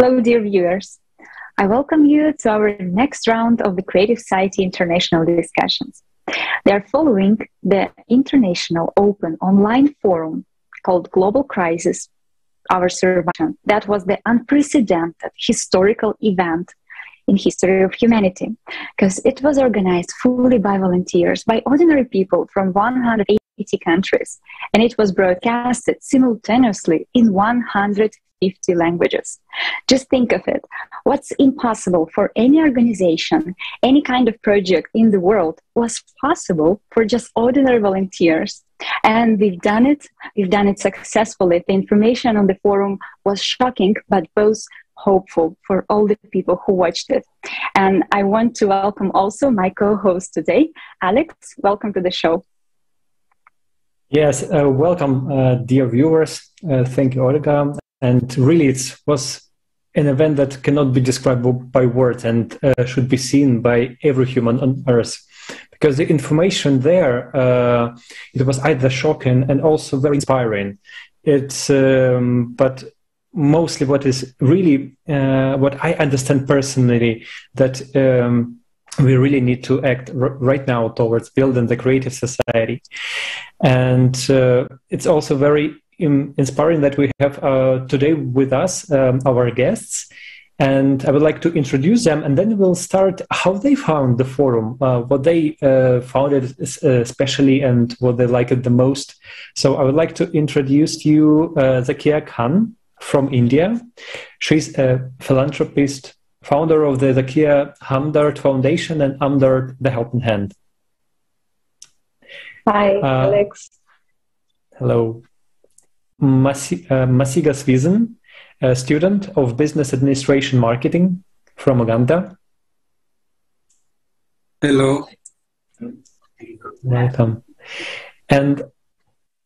Hello, dear viewers. I welcome you to our next round of the Creative Society International discussions. They are following the international open online forum called Global Crisis, Our Survival. That was the unprecedented historical event in history of humanity, because it was organized fully by volunteers, by ordinary people from 180 countries, and it was broadcasted simultaneously in 150 languages. Just think of it. What's impossible for any organization, any kind of project in the world was possible for just ordinary volunteers. And we've done it. We've done it successfully. The information on the forum was shocking, but both hopeful for all the people who watched it. And I want to welcome also my co-host today, Alex. Welcome to the show. Yes, welcome, dear viewers. Thank you, Olga. And really, it was an event that cannot be described by words and should be seen by every human on Earth. Because the information there, it was either shocking and also very inspiring. But mostly what is really, what I understand personally, that we really need to act right now towards building the creative society. And it's also very inspiring that we have today with us our guests. And I would like to introduce them, and then we'll start how they found the forum, what they found it especially, and what they liked it the most. So I would like to introduce to you Zakia Khan from India. She's a philanthropist, founder of the Zakia Hamdard Foundation and Hamdard the Helping Hand. Hi, Alex. Hello. Masiga Sweizen, a student of Business Administration Marketing from Uganda. Hello. Welcome. And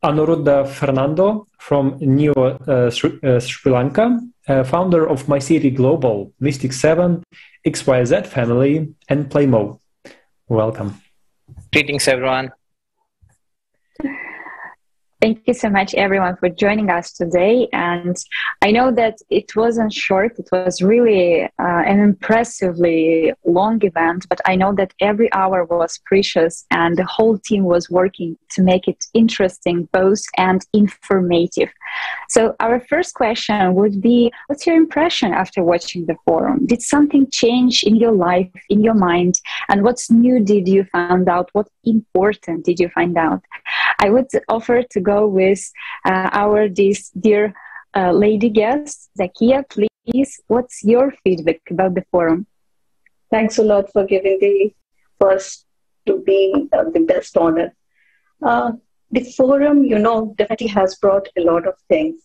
Anuruddha Fernando from New Sri Lanka, founder of My City Global, Mystic 7, XYZ Family, and Playmo. Welcome. Greetings, everyone. Thank you so much, everyone, for joining us today. And I know that it wasn't short. It was really an impressively long event, but I know that every hour was precious and the whole team was working to make it interesting, both and informative. So our first question would be, what's your impression after watching the forum? Did something change in your life, in your mind? And what's new did you find out? What important did you find out? I would offer to go with our dear lady guest, Zakia. Please, what's your feedback about the forum? Thanks a lot for giving the first to be the best honor. The forum, definitely has brought a lot of things.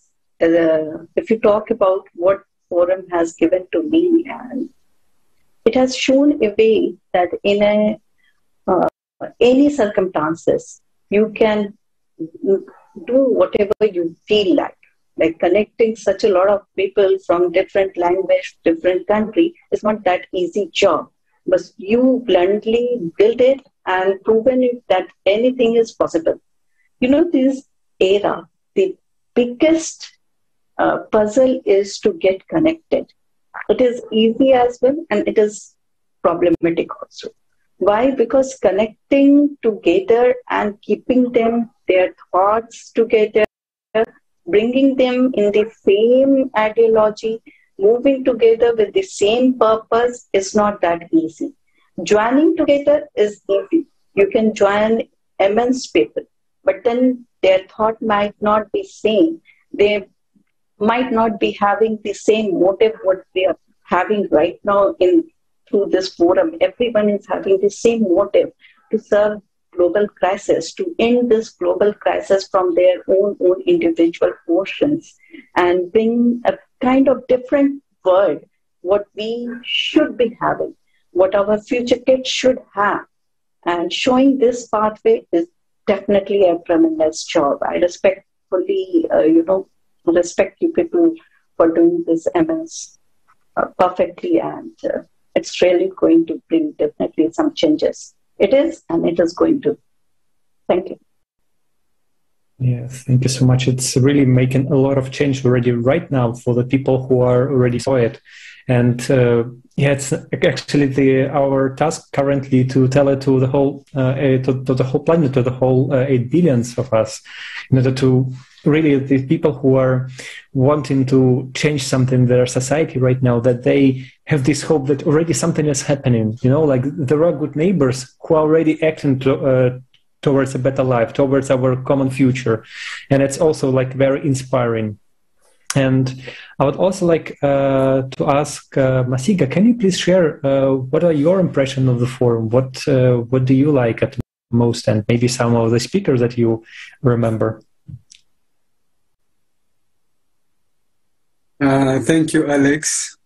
If you talk about what forum has given to me, and it has shown a way that in any circumstances, you can do whatever you feel like connecting such a lot of people from different language, different country is not that easy job, but you bluntly build it and proven it that anything is possible. This era, the biggest puzzle is to get connected. It is easy as well, and it is problematic also. Why? Because connecting together and keeping them, their thoughts together, bringing them in the same ideology, moving together with the same purpose is not that easy. Joining together is easy. You can join immense people, but then their thought might not be same. They might not be having the same motive what we are having right now through this forum. Everyone is having the same motive to serve global crisis, to end this global crisis from their own individual portions and bring a kind of different world, what we should be having, what our future kids should have. And showing this pathway is definitely a tremendous job. I respectfully, respect you people for doing this MS perfectly, and it's really going to bring definitely some changes. It is, and it is going to. Thank you. Yes, thank you so much. It's really making a lot of change already right now for the people who are already saw it. And yeah, it's actually our task currently to tell it to the whole to the whole planet, to the whole 8 billions of us, in order to really the people who are wanting to change something in their society right now, that they have this hope that already something is happening. You know, like there are good neighbors who are already acting towards a better life, towards our common future, and it's also like very inspiring. And I would also like to ask Masiga, can you please share what are your impressions of the forum? What do you like at most, and maybe some of the speakers that you remember? Thank you, Alex.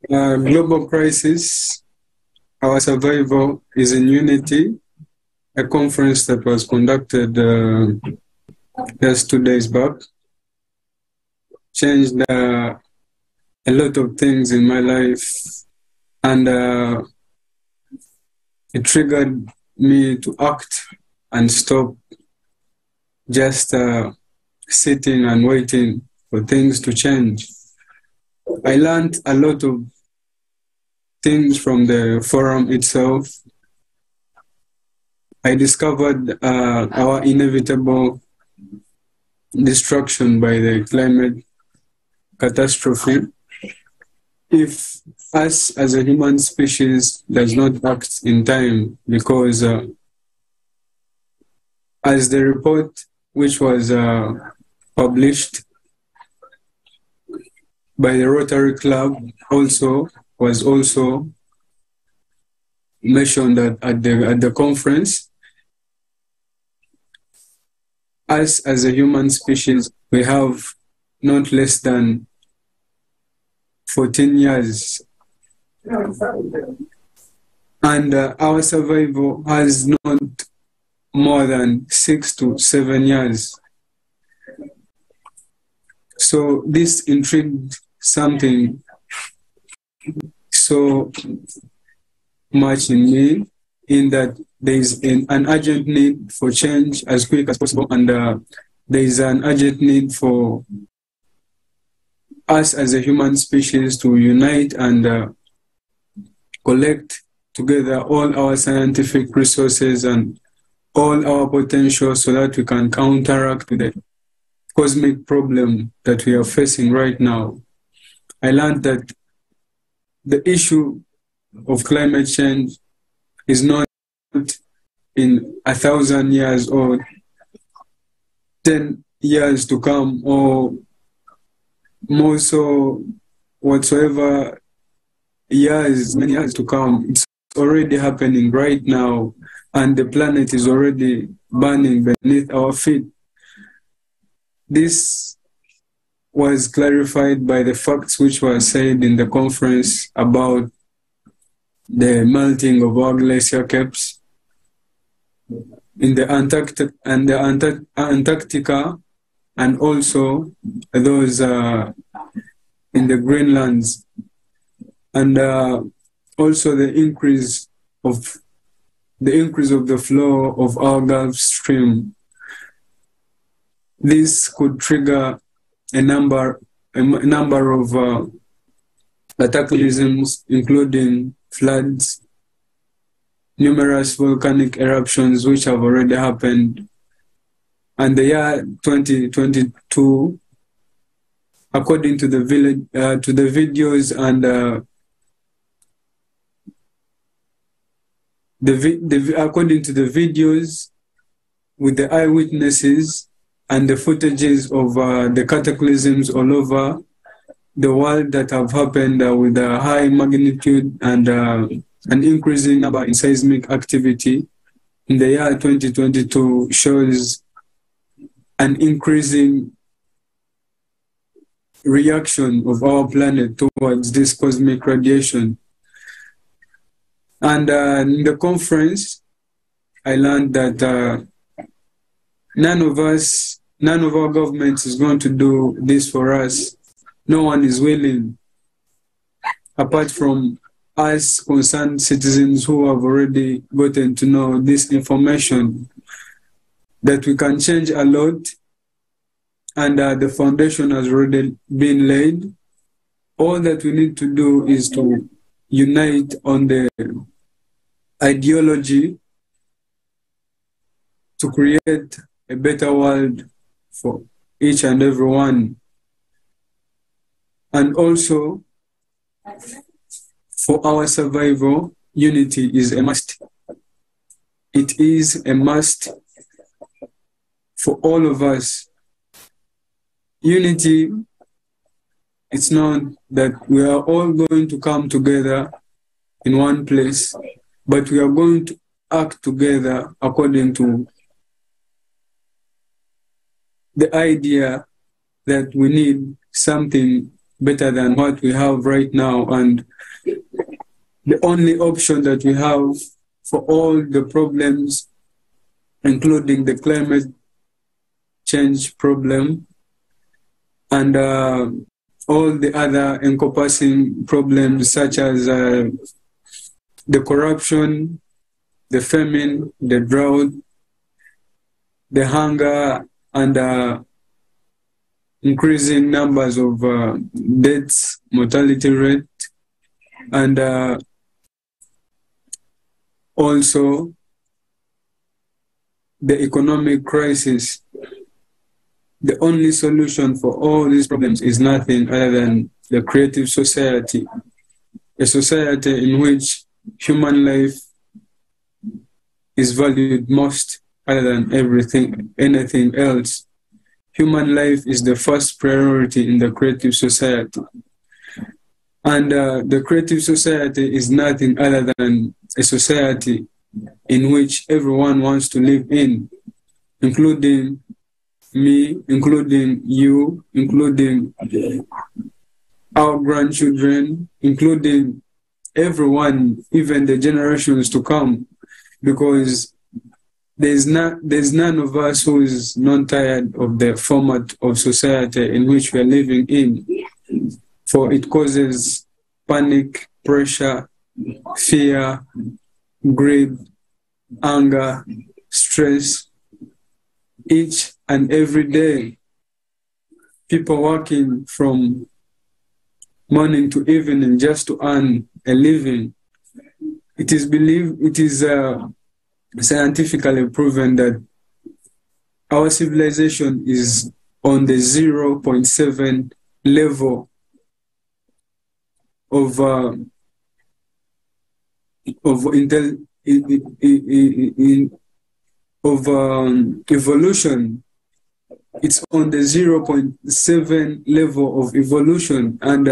Global Crisis, Our Survival is in Unity, a conference that was conducted just 2 days back, changed a lot of things in my life, and it triggered me to act and stop just sitting and waiting for things to change. I learned a lot of things from the forum itself. I discovered our inevitable destruction by the climate catastrophe if us as a human species does not act in time, because as the report which was published by the Rotary Club was also mentioned at the conference. Us as a human species, we have not less than 14 years. And our survival has not more than 6 to 7 years. So this intrigued something so much in me, in that there is an urgent need for change as quick as possible, and there is an urgent need for us as a human species to unite and collect together all our scientific resources and all our potential so that we can counteract the cosmic problem that we are facing right now. I learned that the issue of climate change is not in 1,000 years or 10 years to come, or more so whatsoever years, many years to come. It's already happening right now, and the planet is already burning beneath our feet. This was clarified by the facts which were said in the conference about the melting of our glacier caps in the Antarctica, and also those in the Greenlands, and also the increase of the flow of our Gulf Stream. This could trigger a number of cataclysms, including floods, numerous volcanic eruptions which have already happened. And the year 2022, according to the videos and according to the videos with the eyewitnesses and the footages of the cataclysms all over the world that have happened with a high magnitude and an increasing number in seismic activity in the year 2022 shows an increasing reaction of our planet towards this cosmic radiation. And in the conference, I learned that none of our governments is going to do this for us. No one is willing, apart from us concerned citizens who have already gotten to know this information. that we can change a lot, and the foundation has already been laid. All that we need to do is to unite on the ideology to create a better world for each and every one. And also, for our survival, unity is a must. It is a must for all of us. Unity, it's not that we are all going to come together in one place, but we are going to act together according to the idea that we need something better than what we have right now. And the only option that we have for all the problems, including the climate change problem and all the other encompassing problems such as the corruption, the famine, the drought, the hunger, and increasing numbers of deaths, mortality rate, and also the economic crisis. The only solution for all these problems is nothing other than the creative society, a society in which human life is valued most other than anything else. Human life is the first priority in the creative society. And the creative society is nothing other than a society in which everyone wants to live in, including me, including you, including our grandchildren, including everyone, even the generations to come, because there's none of us who is not tired of the format of society in which we are living in, for it causes panic, pressure, fear, greed, anger, stress. Each and every day, people working from morning to evening just to earn a living. It is scientifically proven that our civilization is on the 0.7 level of evolution. It's on the 0.7 level of evolution, and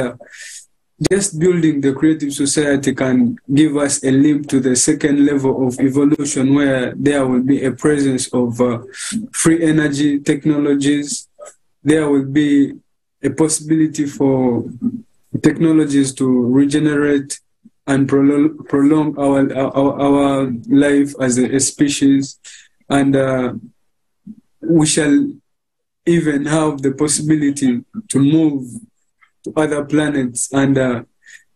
just building the creative society can give us a leap to the second level of evolution, where there will be a presence of free energy technologies. There will be a possibility for technologies to regenerate and prolong our life as a species, and we shall even have the possibility to move to other planets, and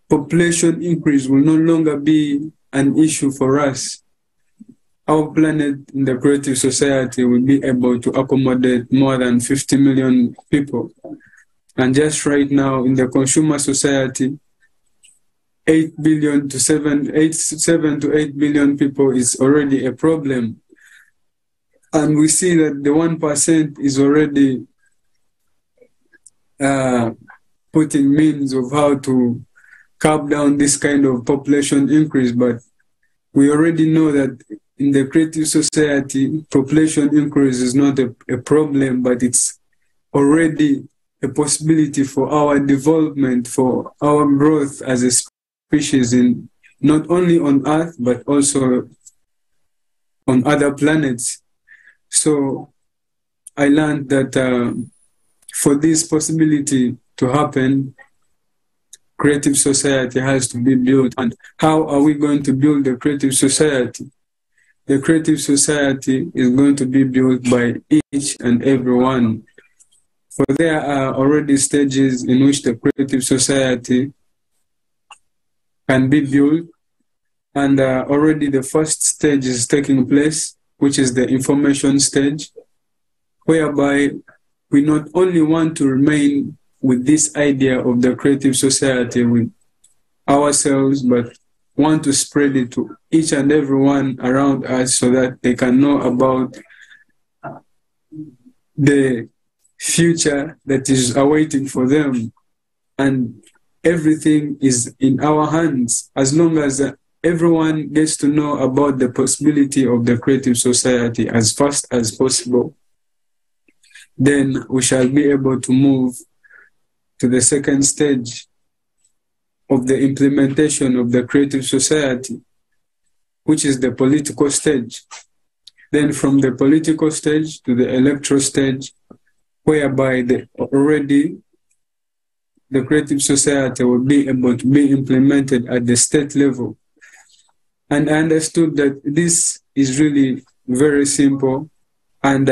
population increase will no longer be an issue for us. Our planet in the creative society will be able to accommodate more than 50 million people. And just right now in the consumer society, 7 to 8 billion people is already a problem. And we see that the 1% is already putting means of how to curb down this kind of population increase. But we already know that in the creative society, population increase is not a problem, but it's already a possibility for our development, for our growth as a species, in not only on Earth, but also on other planets. So I learned that for this possibility to happen, creative society has to be built. And how are we going to build the creative society? The creative society is going to be built by each and every one. For there are already stages in which the creative society can be built, and already the first stage is taking place, which is the information stage, whereby we not only want to remain with this idea of the creative society with ourselves, but want to spread it to each and everyone around us so that they can know about the future that is awaiting for them. And everything is in our hands. As long as everyone gets to know about the possibility of the creative society as fast as possible, then we shall be able to move to the second stage of the implementation of the creative society, which is the political stage. Then from the political stage to the electoral stage, whereby already the creative society will be able to be implemented at the state level. And I understood that this is really very simple. And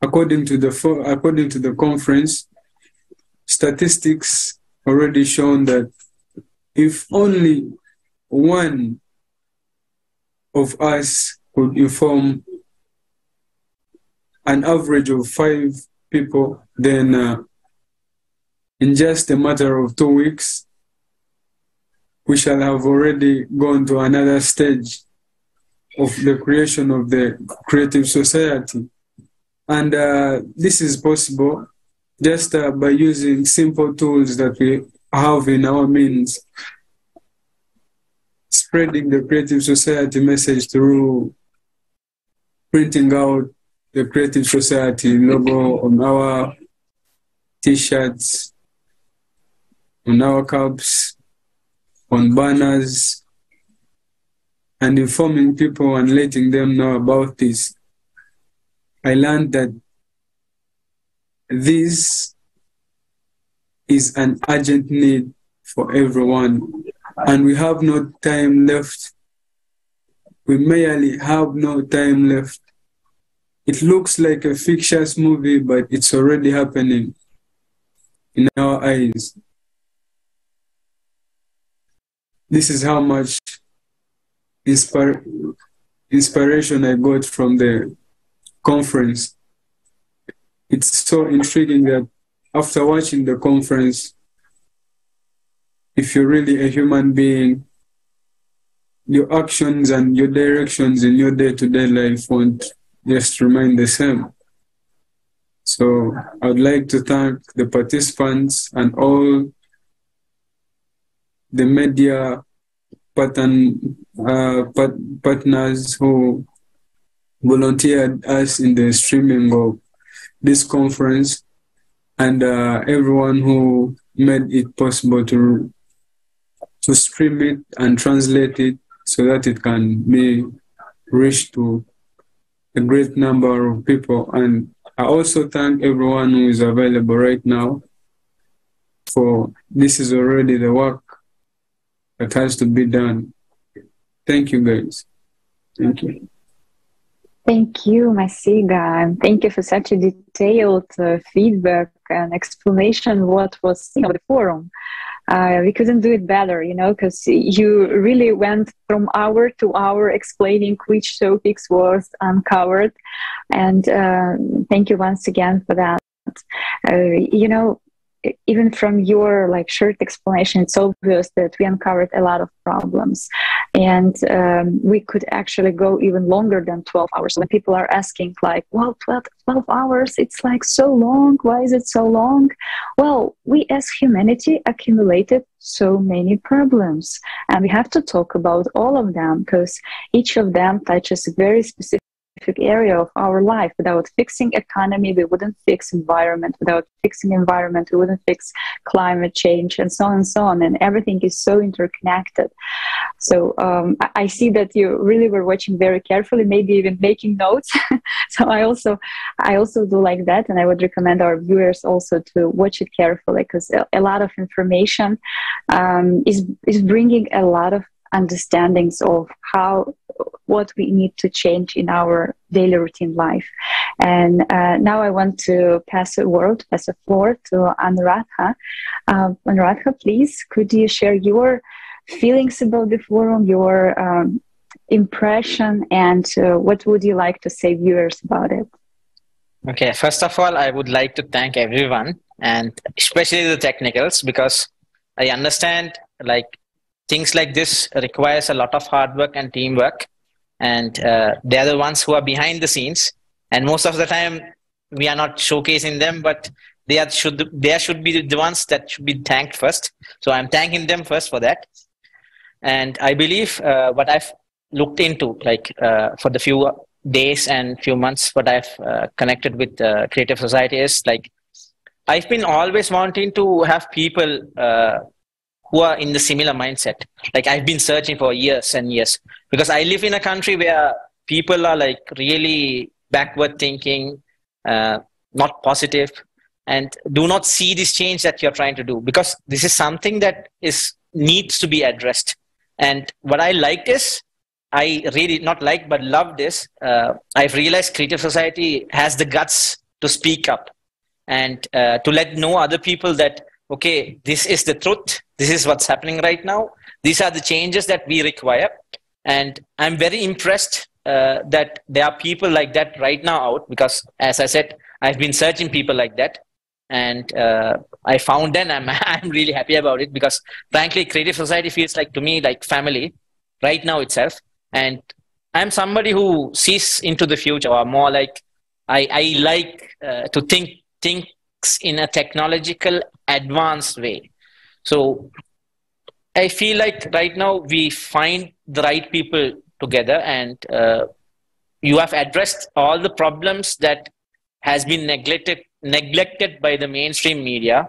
according to the conference, statistics already shown that if only one of us could inform an average of 5 people, then in just a matter of 2 weeks, we shall have already gone to another stage of the creation of the creative society. And this is possible just by using simple tools that we have in our means, spreading the creative society message through printing out the creative society logo on our t-shirts, on our cups, on banners, and informing people and letting them know about this. I learned that this is an urgent need for everyone, and we have no time left. We merely have no time left. It looks like a fictitious movie, but it's already happening in our eyes. This is how much inspiration I got from the conference. It's so intriguing that after watching the conference, if you're really a human being, your actions and your directions in your day-to-day life won't just remain the same. So I'd like to thank the participants and all the media partners who volunteered us in the streaming of this conference, and everyone who made it possible to stream it and translate it so that it can be reached to a great number of people. And I also thank everyone who is available right now, for this is already the work that has to be done. Thank you, guys. Thank you. Thank you, Masiga, and thank you for such a detailed feedback and explanation what was in the forum. We couldn't do it better, because you really went from hour to hour explaining which topics was uncovered. And thank you once again for that. Even from your short explanation, it's obvious that we uncovered a lot of problems, and we could actually go even longer than 12 hours. When people are asking 12 hours, it's so long. Why is it so long? Well, we as humanity accumulated so many problems, and we have to talk about all of them, because each of them touches a very specific area of our life. Without fixing economy, we wouldn't fix environment. Without fixing environment, we wouldn't fix climate change, and so on and so on. And everything is so interconnected. So I see that you really were watching very carefully, maybe even making notes. So I also do like that, and I would recommend our viewers also to watch it carefully, because a lot of information is bringing a lot of understandings of what we need to change in our daily routine life. And now I want to pass the floor to Anuradha. Anuradha, please, could you share your feelings about the forum, your impression, and what would you like to say viewers about it? Okay, first of all, I would like to thank everyone, and especially the technicals, because I understand like things like this requires a lot of hard work and teamwork, and they're the ones who are behind the scenes, and most of the time we are not showcasing them, but they should be the ones that should be thanked first. So I'm thanking them first for that. And I believe what I've looked into, like for the few days and few months, what I've connected with Creative Society is like, I've been always wanting to have people who are in the similar mindset. Like I've been searching for years and years, because I live in a country where people are like really backward thinking, not positive, and do not see this change that you're trying to do, because this is something that needs to be addressed. And what I liked is, I really not like, but love this. I've realized Creative Society has the guts to speak up and to let know other people that, okay, this is the truth. This is what's happening right now. These are the changes that we require. And I'm very impressed that there are people like that right now out, because as I said, I've been searching people like that. And I found them. I'm really happy about it, because frankly, Creative Society feels like to me like family right now itself. And I'm somebody who sees into the future, or more like I like to think in a technological advanced way. So I feel like right now we find the right people together, and you have addressed all the problems that has been neglected by the mainstream media.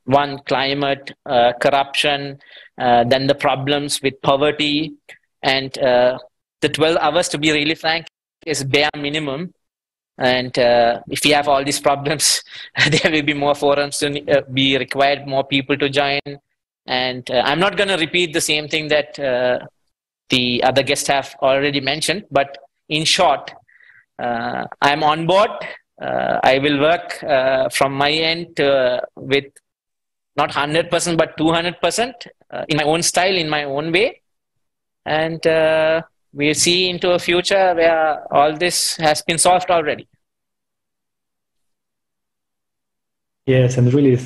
One, climate, corruption, then the problems with poverty, and the 12 hours, to be really frank, is bare minimum. And if you have all these problems, there will be more forums to be required, more people to join. And I'm not going to repeat the same thing that the other guests have already mentioned, but in short, I'm on board. I will work from my end with not 100%, but 200% in my own style, in my own way. And we'll see into a future where all this has been solved already. Yes, and really,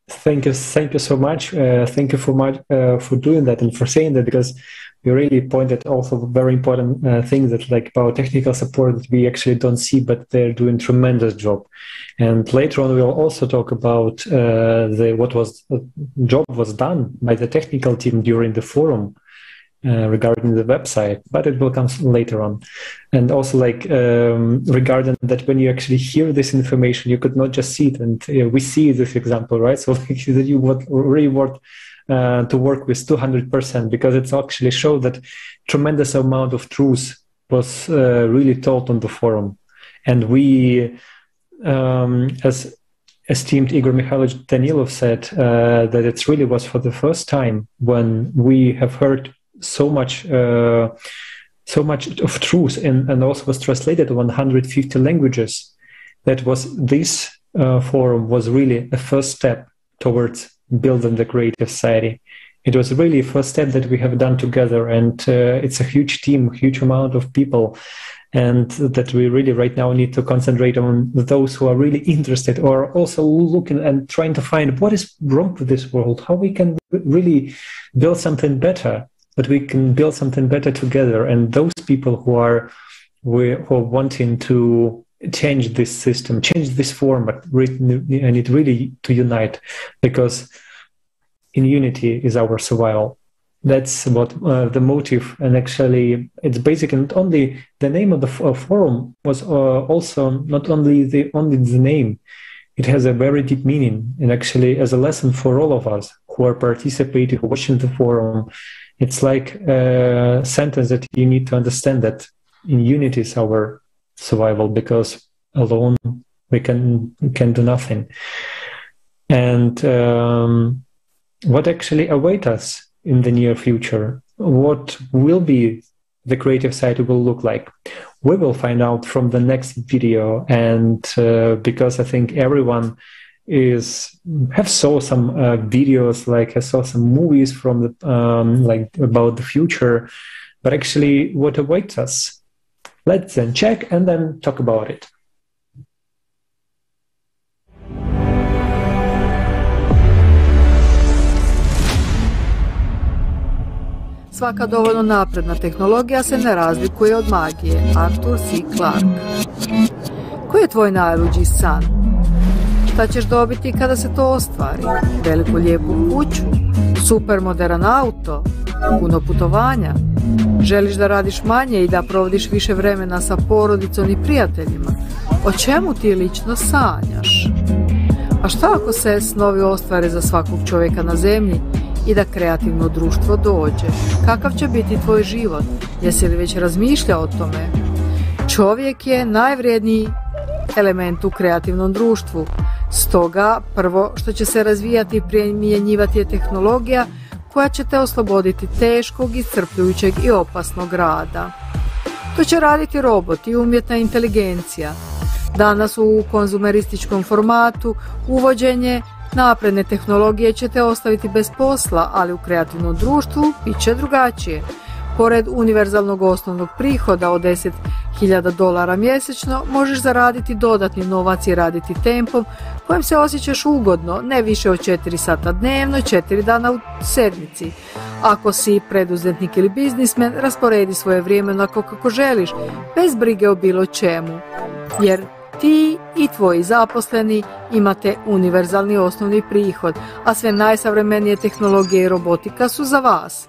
thank you so much. Thank you for doing that and for saying that, because you really pointed also very important things that like about technical support that we actually don't see, but they're doing tremendous job. And later on, we'll also talk about what job was done by the technical team during the forum regarding the website, but it will come later on. And also like regarding that, when you actually hear this information, you could not just see it, and we see this example, right? So like, that you would really want to work with 200%, because it's actually show that tremendous amount of truth was really taught on the forum. And we, as esteemed Igor Mikhailovich Danilov said, that it really was for the first time when we have heard so much of truth, and also was translated to 150 languages. That was this forum was really a first step towards building the Creative Society. It was really a first step that we have done together, and it's a huge team, huge amount of people, and that we really right now need to concentrate on those who are really interested, or also looking and trying to find what is wrong with this world, how we can really build something better. But we can build something better together. And those people who are wanting to change this system, change this format, and it really to unite, because in unity is our survival. That's what the motive. And actually, it's basically not only the name of the forum was also not only the name. It has a very deep meaning, and actually as a lesson for all of us who are participating, who are watching the forum. It's like a sentence that you need to understand, that in unity is our survival, because alone we can do nothing. And what actually awaits us in the near future, what will be the Creative Society will look like, we will find out from the next video. And because I think everyone have saw some videos, like I saw some movies from the like about the future, but actually what awaits us. Let's then check and then talk about it. Svaka dovoljno napredna tehnologija se ne razlikuje od magije. Arthur C. Clarke. Koji je tvoj najluđi san? Šta ćeš dobiti kada se to ostvari? Veliku lijepu kuću? Supermoderan auto? Puno putovanja? Želiš da radiš manje i da provodiš više vremena sa porodicom i prijateljima? O čemu ti lično sanjaš? A šta ako se snovi ostvare za svakog čovjeka na zemlji i da kreativno društvo dođe? Kakav će biti tvoj život? Jesi li već razmišljao o tome? Čovjek je najvrijedniji element u kreativnom društvu. Stoga, prvo što će se razvijati i primjenjivati je tehnologija koja će te osloboditi teškog, iscrpljujućeg i opasnog rada. To će raditi roboti i umjetna inteligencija. Danas u konzumerističkom formatu uvođenje napredne tehnologije će te ostaviti bez posla, ali u kreativnom društvu bit će drugačije. Pored univerzalnog osnovnog prihoda od $10.000 mjesečno, možeš zaraditi dodatni novac i raditi tempom kojim se osjećaš ugodno, ne više od 4 sata dnevno, 4 dana u sedmici. Ako si preduzetnik ili biznismen, rasporedi svoje vrijeme onako kako želiš, bez brige o bilo čemu. Jer ti i tvoji zaposleni imate univerzalni osnovni prihod, a sve najsavremenije tehnologije i robotika su za vas.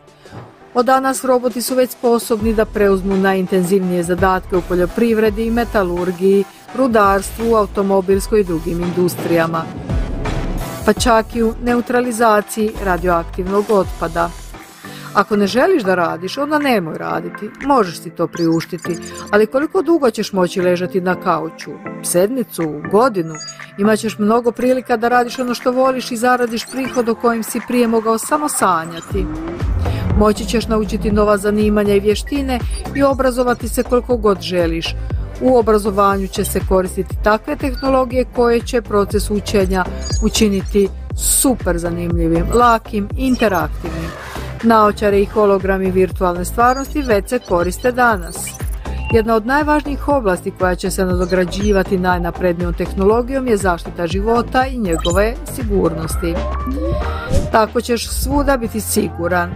Od danas roboti su već sposobni da preuzmu najintenzivnije zadatke u poljoprivredi, metalurgiji, rudarstvu, automobilskoj i drugim industrijama, pa čak i u neutralizaciji radioaktivnog otpada. Ako ne želiš da radiš, onda nemoj raditi. Možeš si to priuštiti, ali koliko dugo ćeš moći ležati na kauču? Sedmicu, godinu? Imaćeš mnogo prilika da radiš ono što voliš i zaradiš prihod o kojem si prije mogao samo sanjati. Moći ćeš naučiti nova zanimanja i vještine i obrazovati se koliko god želiš. U obrazovanju će se koristiti takve tehnologije koje će proces učenja učiniti super zanimljivim, lakim, interaktivnim. Naočare i hologrami virtualne stvarnosti već se koriste danas. Jedna od najvažnijih oblasti koja će se nadograđivati najnaprednijom tehnologijom je zaštita života i njegove sigurnosti. Tako ćeš svuda biti siguran.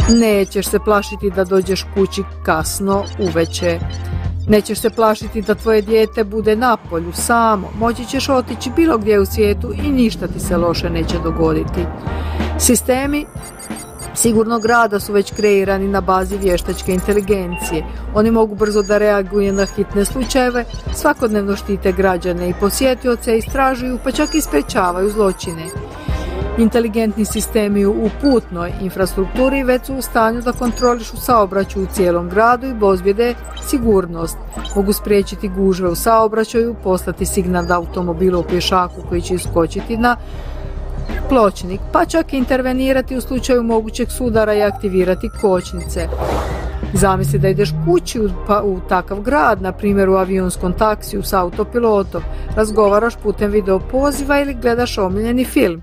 Nećeš se plašiti da dođeš kući kasno uveče. Nećeš se plašiti da tvoje dijete bude na polju samo. Moći ćeš otići bilo gdje u svijetu i ništa ti se loše neće dogoditi. Sistemi sigurnog rada su već kreirani na bazi vještačke inteligencije. Oni mogu brzo da reaguju na hitne slučajeve, svakodnevno štite građane i posjetioce, istražuju pa čak i sprečavaju zločine. Inteligentni sistemi u putnoj infrastrukturi već su u stanju da kontrolišu saobraćaj u cijelom gradu i obezbijede sigurnost. Mogu spriječiti gužve u saobraćaju, poslati signal da automobilu pješaku koji će iskočiti na pločnik, pa čak intervenirati u slučaju mogućeg sudara i aktivirati kočnice. Zamisli da ideš kući u takav grad, na primjer u avionskom taksiju s autopilotom, razgovaraš putem video poziva ili gledaš omiljeni film.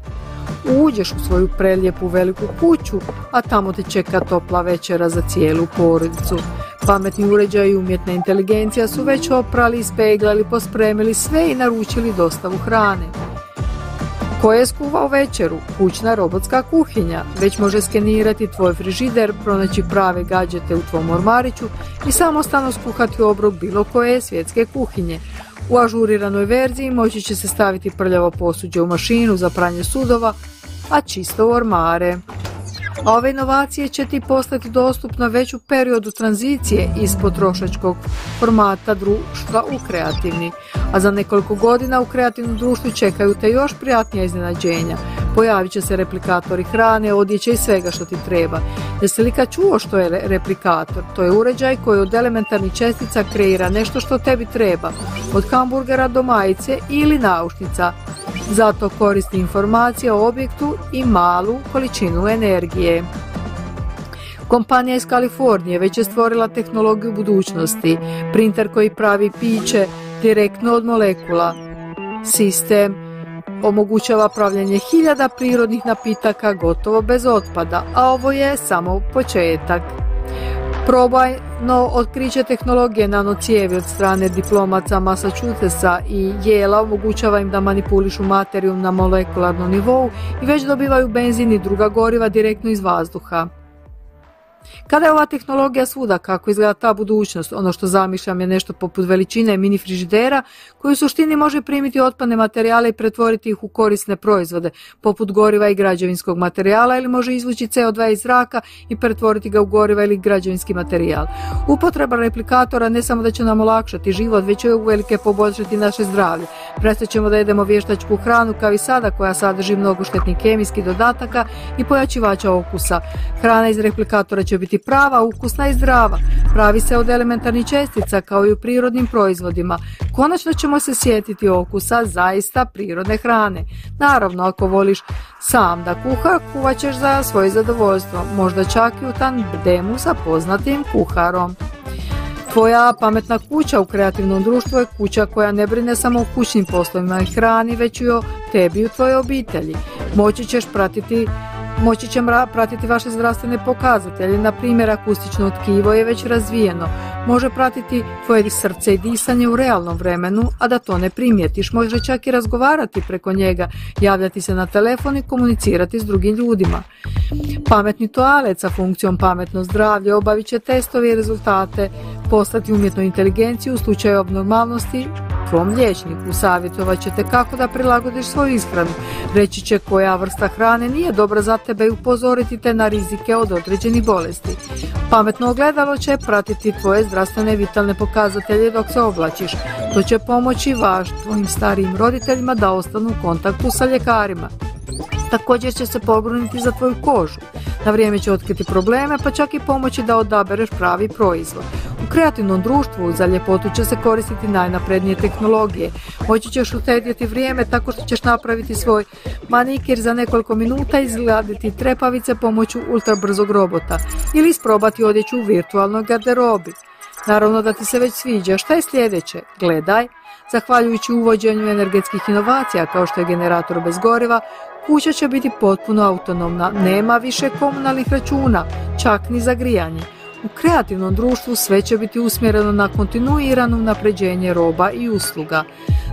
Uđeš u svoju prelijepu veliku kuću, a tamo te čeka topla večera za cijelu porodicu. Pametni uređaji i umjetna inteligencija su već oprali, ispeglali, pospremili sve i naručili dostavu hrane. Ko je skuvao večeru? Kućna robotska kuhinja. Već može skenirati tvoj frižider, pronaći prave gadžete u tvom ormariću i samostalno skuhati obrok bilo koje svjetske kuhinje. U ažuriranoj verziji moći će se staviti prljavo posuđe u mašinu za pranje sudova, a čisto u ormare. A ove inovacije će ti postati dostupne već u periodu tranzicije iz potrošačkog formata društva u kreativni. A za nekoliko godina u kreativnom društvu čekaju te još prijatnija iznenađenja. Pojavit će se replikatori hrane, odjeće i svega što ti treba. Jesi li kad čuo što je replikator? To je uređaj koji od elementarnih čestica kreira nešto što tebi treba. Od hamburgera do majice ili naušnica. Zato koristi informacije o objektu i malu količinu energije. Kompanija iz Kalifornije već je stvorila tehnologiju budućnosti, printer koji pravi piće direktno od molekula. Sistem omogućava pravljanje 1000 prirodnih napitaka gotovo bez otpada, a ovo je samo početak. Probajno otkriće tehnologije nanocijevi od strane diplomaca Massachusettsa i Yale omogućava im da manipulišu materiju na molekularnom nivou i već dobivaju benzin i druga goriva direktno iz vazduha. Kada je ova tehnologija svuda, kako izgleda ta budućnost, ono što zamišljam je nešto poput veličine mini frižidera koji u suštini može primiti otpadne materijale i pretvoriti ih u korisne proizvode, poput goriva i građevinskog materijala, ili može izvući CO2 iz zraka i pretvoriti ga u goriva ili građevinski materijal. Upotreba replikatora ne samo da će nam olakšati život, već će uvelike poboljšati naše zdravlje. Prestat ćemo da jedemo vještačku hranu kao i sada, koja sadrži mnogo štetnih kemijskih dodataka i pojačivača okusa. Hrana iz replikatora će biti prava, ukusna i zdrava. Pravi se od elementarnih čestica kao i u prirodnim proizvodima. Konačno ćemo se sjetiti okusa zaista prirodne hrane. Naravno, ako voliš sam da kuvat ćeš za svoje zadovoljstvo, možda čak i u tandemu sa poznatim kuharom. Tvoja pametna kuća u kreativnom društvu je kuća koja ne brine samo o kućnim poslovima i hrani, već i o tebi i u tvojoj obitelji. Moći će pratiti vaše zdravstvene pokazatelje, na primjer akustično tkivo je već razvijeno, može pratiti tvoje srce i disanje u realnom vremenu, a da to ne primijetiš, može čak i razgovarati preko njega, javljati se na telefon i komunicirati s drugim ljudima. Pametni toalet sa funkcijom pametno zdravlje obavit će testove i rezultate, poslati umjetnu inteligenciju u slučaju abnormalnosti tvom liječniku, savjetovat će te kako da prilagodiš svoju ishranu, reći će koja vrsta hrane nije dobra za tebe i upozoriti te na rizike od određenih bolesti. Pametno ogledalo će pratiti tvoje zdravstvene i vitalne pokazatelje dok se oblačiš. To će pomoći tvojim starijim roditeljima da ostanu u kontaktu sa ljekarima. Također će se pobrinuti za tvoju kožu. Na vrijeme će otkriti probleme, pa čak i pomoći da odabereš pravi proizvod. U kreativnom društvu za ljepotu će se koristiti najnaprednije tehnologije. Moći ćeš uštedjeti vrijeme tako što ćeš napraviti svoj manikir za nekoliko minuta i izgladiti trepavice pomoću ultrabrzog robota ili isprobati odjeću u virtualnoj garderobi. Naravno da ti se već sviđa. Šta je sljedeće? Gledaj. Zahvaljujući uvođenju energetskih inovacija kao što je generator bez goriva, kuća će biti potpuno autonomna, nema više komunalnih računa, čak ni za grijanje. U kreativnom društvu sve će biti usmjereno na kontinuirano unapređenje roba i usluga.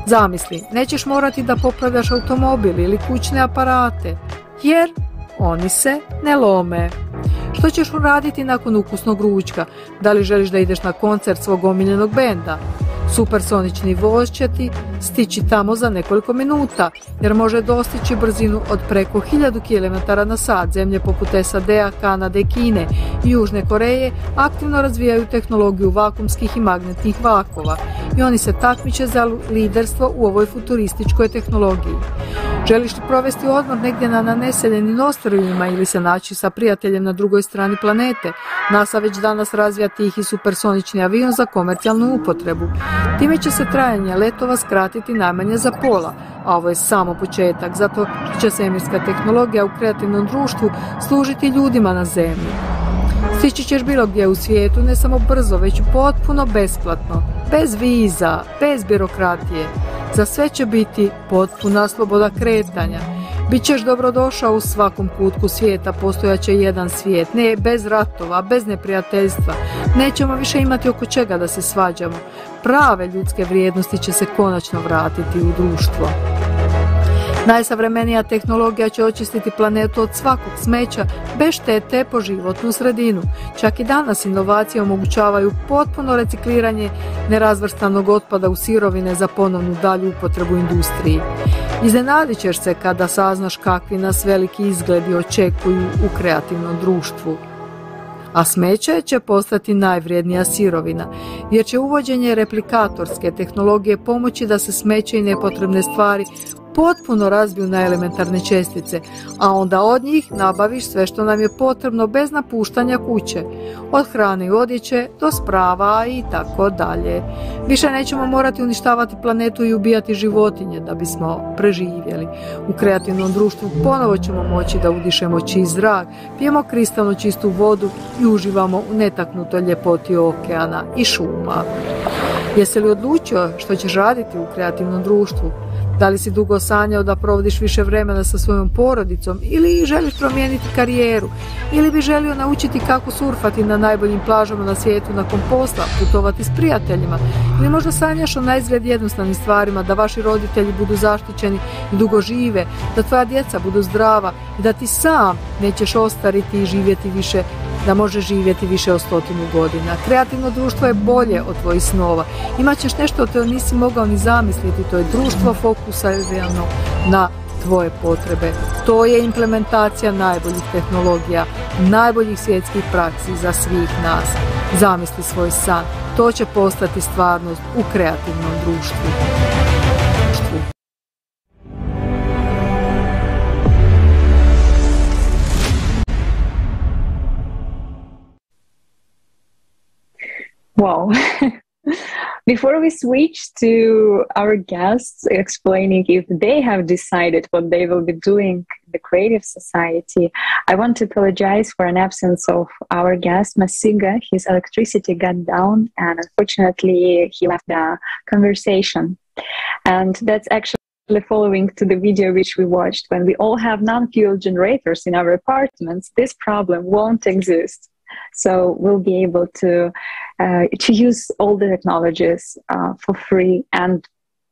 Zamisli, nećeš morati da popravljaš automobil ili kućne aparate, jer oni se ne lome. Što ćeš uraditi nakon ukusnog ručka? Da li želiš da ideš na koncert svog omiljenog benda? Supersonični voz će ti stići tamo za nekoliko minuta, jer može dostići brzinu od preko 1000 km/h. Zemlje poput SAD-a, Kanade, Kine i Južne Koreje aktivno razvijaju tehnologiju vakumskih i magnetnih vlakova i oni se takmiče za liderstvo u ovoj futurističkoj tehnologiji. Želiš li provesti odmor negdje na naseljenim ostrvima ili se naći sa prijateljem na drugoj strani planete? NASA već danas razvija tihi supersonični avion za komercijalnu upotrebu. Time će se trajanje letova skratiti najmanje za pola, a ovo je samo početak, zato što će svemirska tehnologija u kreativnom društvu služiti ljudima na zemlji. Stići ćeš bilo gdje u svijetu, ne samo brzo, već potpuno besplatno, bez viza, bez birokratije. Za sve će biti potpuna sloboda kretanja. Bićeš dobrodošao u svakom kutku svijeta, postojaće jedan svijet, ne bez ratova, bez neprijateljstva. Nećemo više imati oko čega da se svađamo. Prave ljudske vrijednosti će se konačno vratiti u društvo. Najsavremenija tehnologija će očistiti planetu od svakog smeća bez štete po životnu sredinu. Čak i danas inovacije omogućavaju potpuno recikliranje nerazvrstanog otpada u sirovine za ponovnu dalju upotrebu industriji. Iznenadit ćeš se kada saznaš kakvi nas veliki izgledi očekuju u kreativnom društvu. A smeće će postati najvrijednija sirovina, jer će uvođenje replikatorske tehnologije pomoći da se smeće i nepotrebne stvari potpuno razbiju na elementarne čestice, a onda od njih nabaviš sve što nam je potrebno bez napuštanja kuće, od hrane i odjeće do sprava i tako dalje. Više nećemo morati uništavati planetu i ubijati životinje da bismo preživjeli. U kreativnom društvu ponovo ćemo moći da udišemo čist zrak, pijemo kristalno čistu vodu i uživamo u netaknutoj ljepoti okeana i šuma. Jesi li odlučio što ćeš raditi u kreativnom društvu? Da li si dugo sanjao da provodiš više vremena sa svojom porodicom ili želiš promijeniti karijeru ili bi želio naučiti kako surfati na najboljim plažama na svijetu nakon posla, putovati s prijateljima ili možda sanjaš o naizgled jednostavnim stvarima, da vaši roditelji budu zaštićeni i dugo žive, da tvoja djeca budu zdrava i da ti sam nećeš ostariti i živjeti više, da možeš živjeti više od 100 godina. Kreativno društvo je bolje od tvojih snova. Imaćeš nešto što nisi mogao ni zamisliti, to je društvo fokusirano na tvoje potrebe. To je implementacija najboljih tehnologija, najboljih svjetskih praksi za svih nas. Zamisli svoj san. To će postati stvarnost u kreativnom društvu. Wow. Before we switch to our guests explaining if they have decided what they will be doing in the Creative Society, I want to apologize for an absence of our guest, Masiga. His electricity got down and unfortunately he left the conversation. And that's actually following to the video which we watched. When we all have non-fuel generators in our apartments, this problem won't exist. So we'll be able to use all the technologies for free and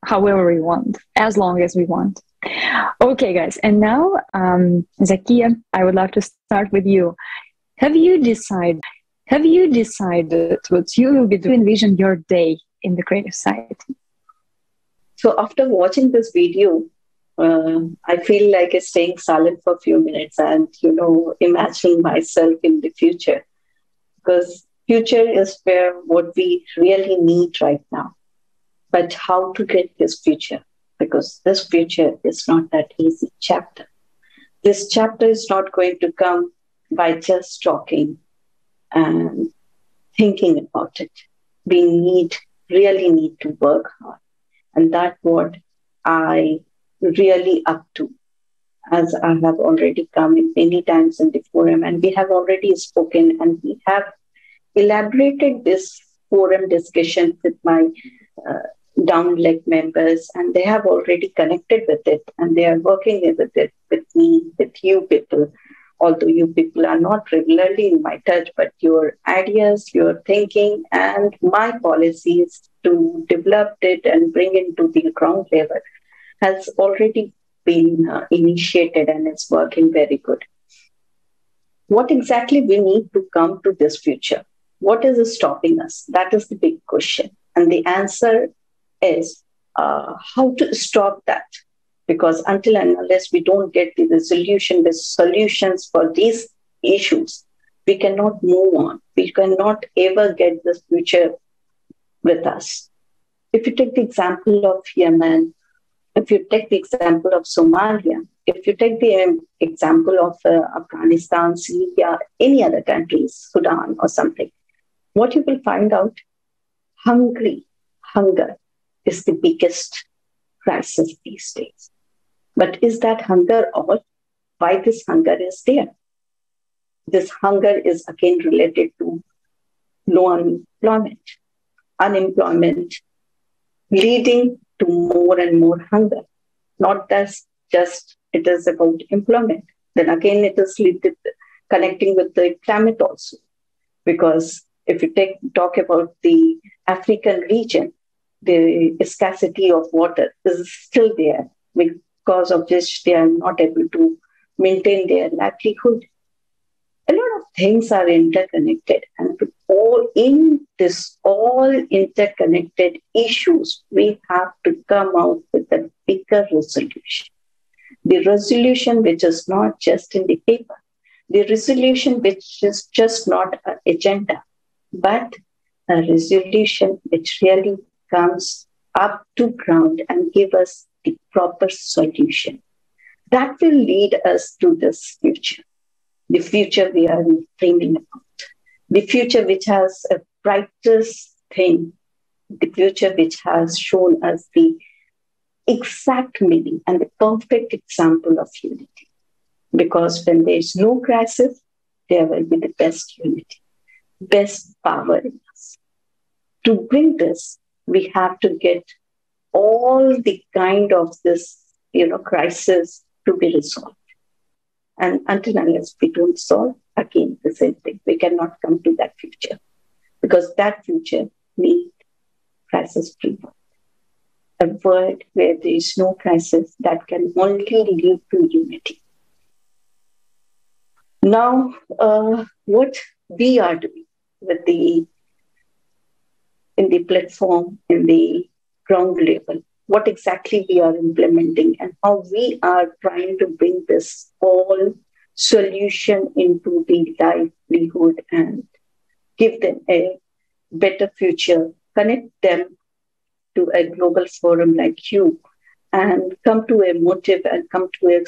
however we want, as long as we want. Okay, guys, and now, Zakia, I would love to start with you. Have you decided what you will be doing, envision your day in the Creative Society? So after watching this video, I feel like staying silent for a few minutes and, imagining myself in the future. Because future is where what we really need right now. But how to get this future? Because this future is not that easy chapter. This chapter is not going to come by just talking and thinking about it. We really need to work hard. And that's what I really up to, as I have already come in many times in the forum, and we have already spoken and we have elaborated this forum discussion with my down leg members, and they have already connected with it and they are working with it with me, with you people. Although you people are not regularly in my touch, but your ideas, your thinking, and my policies to develop it and bring it to the ground level has already been initiated and it's working very good. What exactly we need to come to this future? What is stopping us? That is the big question. And the answer is how to stop that. Because until and unless we don't get the resolution, the solutions for these issues, we cannot move on. We cannot ever get this future with us. If you take the example of Yemen, if you take the example of Somalia, if you take the example of Afghanistan, Syria, any other countries, Sudan or something, what you will find out, hunger is the biggest crisis these days. But is that hunger all? Why this hunger is there? This hunger is again related to low unemployment, leading to more and more hunger. Not just it is about employment. Then again, it is connecting with the climate also. Because if you talk about the African region, the scarcity of water is still there, because of which they are not able to maintain their livelihood. A lot of things are interconnected, and all interconnected issues, we have to come out with a bigger resolution. The resolution which is not just in the paper, the resolution which is just not an agenda, but a resolution which really comes up to ground and give us the proper solution. That will lead us to this future, the future we are dreaming about, the future which has a brightest thing, the future which has shown us the exact meaning and the perfect example of unity. Because when there is no crisis, there will be the best unity, best power in us. To bring this, we have to get all the kind of this, crisis to be resolved. And until unless we don't solve, again, the same thing. We cannot come to that future because that future needs crisis-free world. A world where there is no crisis that can only lead to unity. Now, what we are doing with in the platform, in the ground level, what exactly we are implementing and how we are trying to bring this whole solution into the livelihood and give them a better future, connect them to a global forum like you, and come to a motive and come to a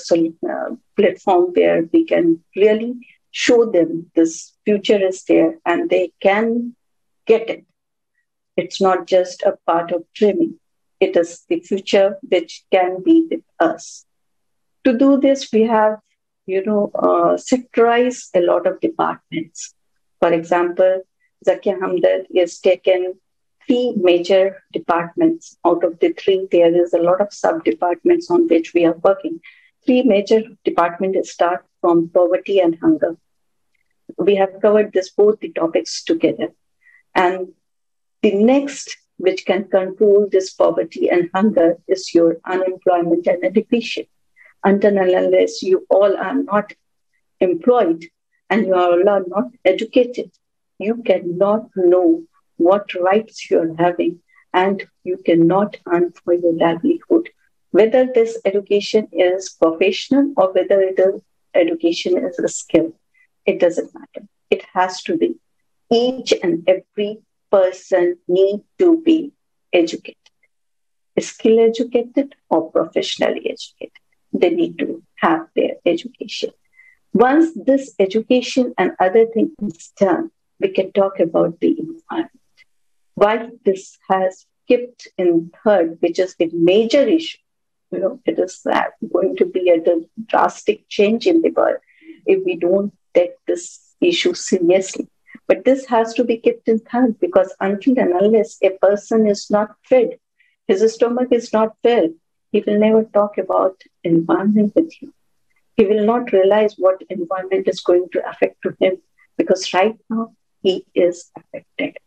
platform where we can really show them this future is there and they can get it. It's not just a part of dreaming. It is the future which can be with us. To do this, we have, sectorized a lot of departments. For example, Zakia Hamdard has taken 3 major departments. Out of the 3, there is a lot of sub-departments on which we are working. 3 major departments start from poverty and hunger. We have covered both the topics together. And the next, which can control this poverty and hunger, is your unemployment and education. Until and unless you all are not employed and you all are not educated, you cannot know what rights you are having and you cannot earn for your livelihood. Whether this education is professional or whether education is a skill, it doesn't matter. It has to be. Each and every person need to be educated, skill educated or professionally educated. They need to have their education. Once this education and other things is done, we can talk about the environment. Why this has kept in third, which is the major issue. It is going to be a drastic change in the world if we don't take this issue seriously. But this has to be kept in third because until and unless a person is not fed, his stomach is not filled, he will never talk about environment with you. He will not realize what environment is going to affect to him because right now he is affected.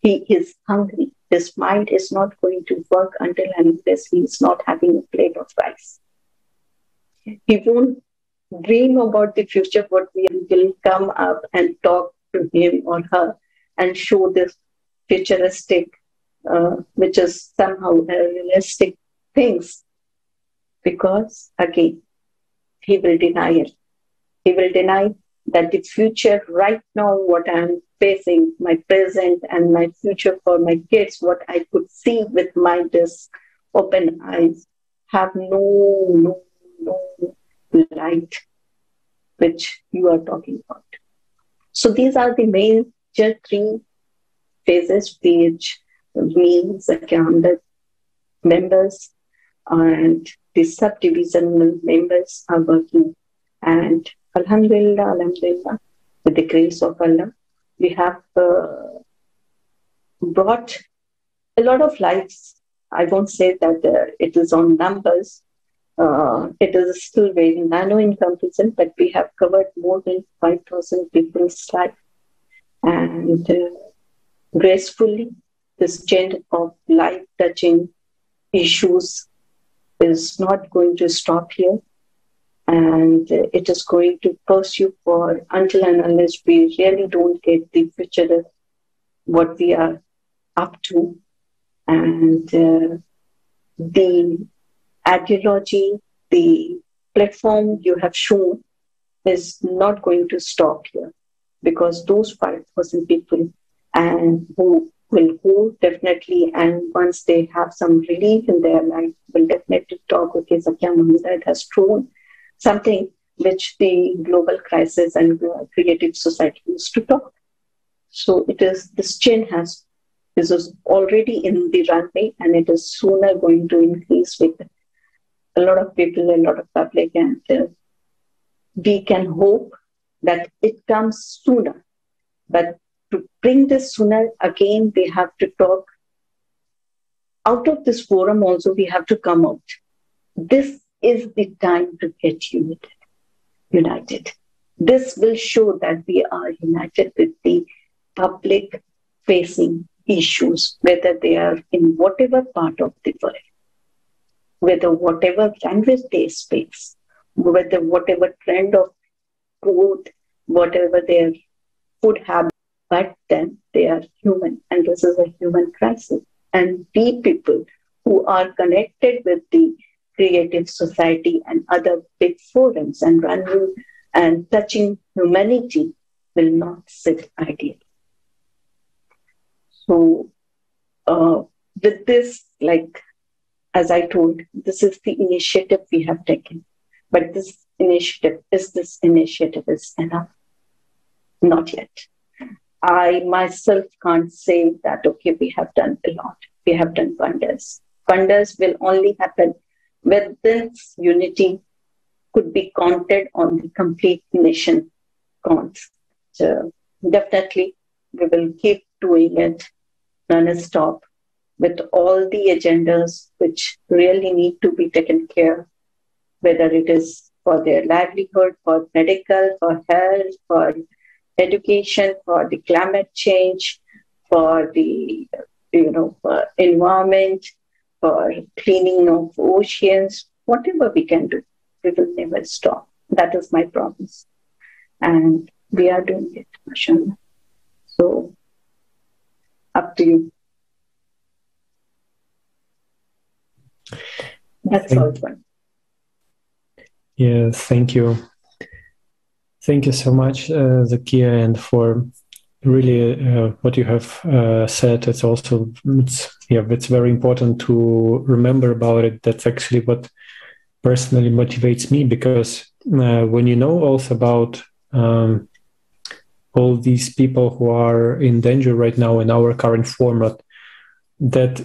He is hungry. His mind is not going to work until and unless he is not having a plate of rice. He won't dream about the future, what we will come up and talk to him or her and show this futuristic, which is somehow realistic things. Because again, he will deny it. He will deny that the future right now, what I am facing, my present and my future for my kids, what I could see with my open eyes, have no light, which you are talking about. So these are the major 3 phases which means the members and the subdivisional members are working. And Alhamdulillah, with the grace of Allah, we have brought a lot of lives. I won't say that it is on numbers. It is still very nano in comparison, but we have covered more than 5,000 people's life. And gracefully, this chain of life-touching issues is not going to stop here. And it is going to pursue for until and unless we really don't get the future of what we are up to. And the ideology, the platform you have shown is not going to stop here because those 5,000 people and who will go definitely, and once they have some relief in their life, will definitely talk, okay, Zakia Hamdard has shown something which the global crisis and creative society used to talk. So it is, this chain is already in the runway and it is sooner going to increase with a lot of people, a lot of public, and we can hope that it comes sooner. But to bring this sooner, again, we have to talk out of this forum also we have to come out. This is the time to get united. This will show that we are united with the public facing issues, whether they are in whatever part of the world, whether whatever language they speak, whether whatever trend of food, whatever their food habit, but then they are human, and this is a human crisis. And we people who are connected with the creative society and other big forums and running and touching humanity will not sit idle. So with this, like, as I told, this is the initiative we have taken. But this initiative is enough? Not yet. I myself can't say that, okay, we have done a lot. We have done wonders. Wonders will only happen when this unity could be counted on the complete nation counts. So definitely we will keep doing it non-stop with all the agendas which really need to be taken care of, whether it is for their livelihood, for medical, for health, for education, for the climate change, for the for environment, for cleaning of oceans, whatever we can do, we will never stop. That is my promise. And we are doing it, mashallah. So, up to you. That's all one. Yes, thank you. Thank you so much, Zakia, and for really what you have said. It's very important to remember about it. That's actually what personally motivates me, because when you know also about all these people who are in danger right now in our current format, that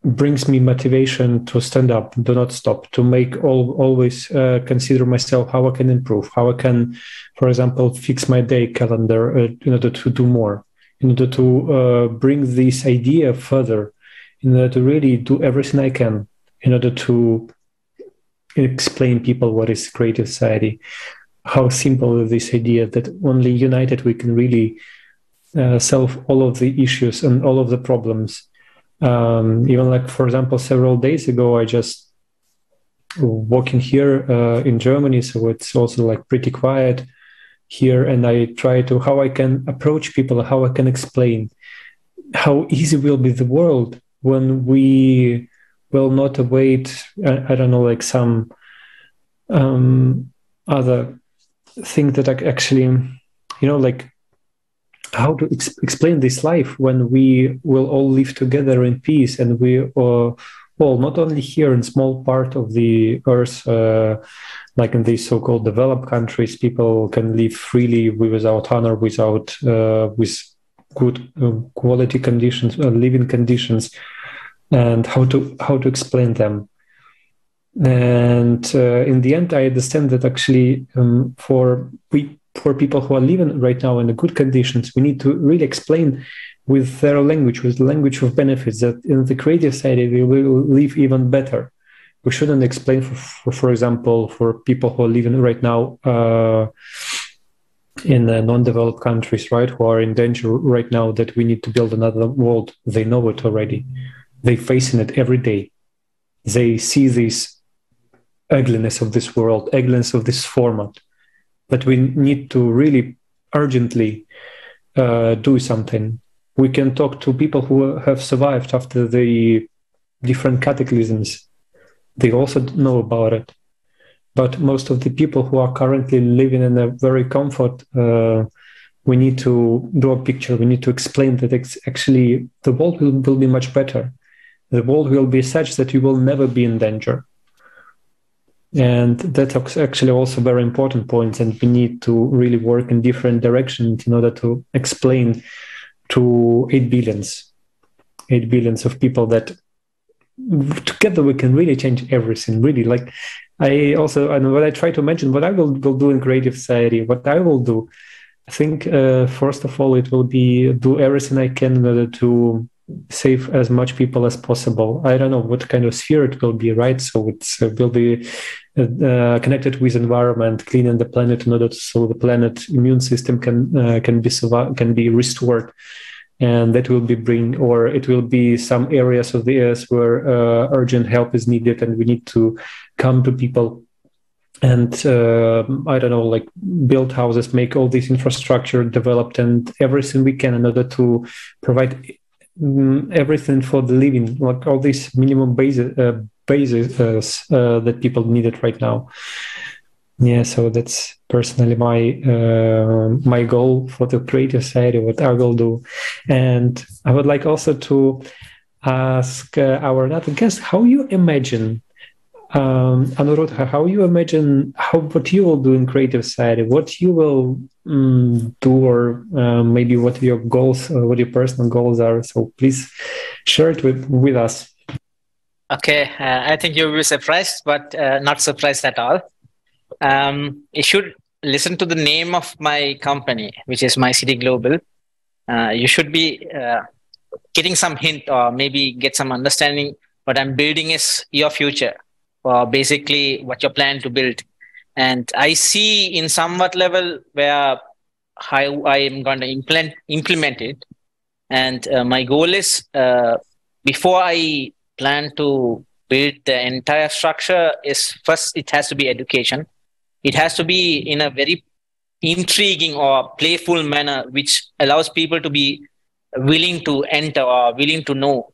brings me motivation to stand up, do not stop, to make always consider myself how I can improve, how I can, for example, fix my day calendar in order to do more, in order to bring this idea further, in order to really do everything I can, in order to explain people what is creative society, how simple is this idea that only united we can really solve all of the issues and all of the problems. Even like, for example, several days ago, I just walking here in Germany, so it's also like pretty quiet here, and I try to how I can approach people, how I can explain how easy will be the world when we will not await, I don't know, like some other thing that actually, like how to explain this life when we will all live together in peace, and we all, not only here in small part of the earth, like in these so-called developed countries, people can live freely without honor, with good quality conditions, living conditions, and how to explain them. And in the end, I understand that actually for people who are living right now in the good conditions, we need to really explain with their language, with the language of benefits, that in the creative side we will live even better. We shouldn't explain, for example, for people who are living right now in non-developed countries, right, who are in danger right now, that we need to build another world. They know it already. They're facing it every day. They see this ugliness of this world, ugliness of this format. But we need to really urgently do something. We can talk to people who have survived after the different cataclysms. They also know about it. But most of the people who are currently living in a very comfort, we need to draw a picture. We need to explain that actually the world will be much better. The world will be such that you will never be in danger. And that's actually also very important points, and we need to really work in different directions in order to explain to 8 billions of people that together we can really change everything, really. Like and what I try to mention, what I will do in creative society, what I will do, I think first of all, it will be do everything I can in order to save as much people as possible. I don't know what kind of sphere it will be, right? So it will be connected with environment, cleaning the planet in order so the planet immune system can be restored. And that will be it will be some areas of the earth where urgent help is needed, and we need to come to people and I don't know, like build houses, make all this infrastructure developed, and everything we can in order to provide everything for the living, like all these minimum bases that people needed right now. Yeah, so that's personally my goal for the creative society, what I will do. And I would like also to ask our other guest, how you imagine, Anuruddha, how you imagine what you will do in creative society, what you will do, or maybe what your goals, what your personal goals are. So please share it with us. Okay, I think you'll be surprised, but not surprised at all. You should listen to the name of my company, which is My City Global. You should be getting some hint, or maybe get some understanding. What I'm building is your future, or basically what you're planning to build. And I see in somewhat level where how I am going to implement it. And my goal is, before I plan to build the entire structure, is first it has to be education. It has to be in a very intriguing or playful manner, which allows people to be willing to enter or willing to know.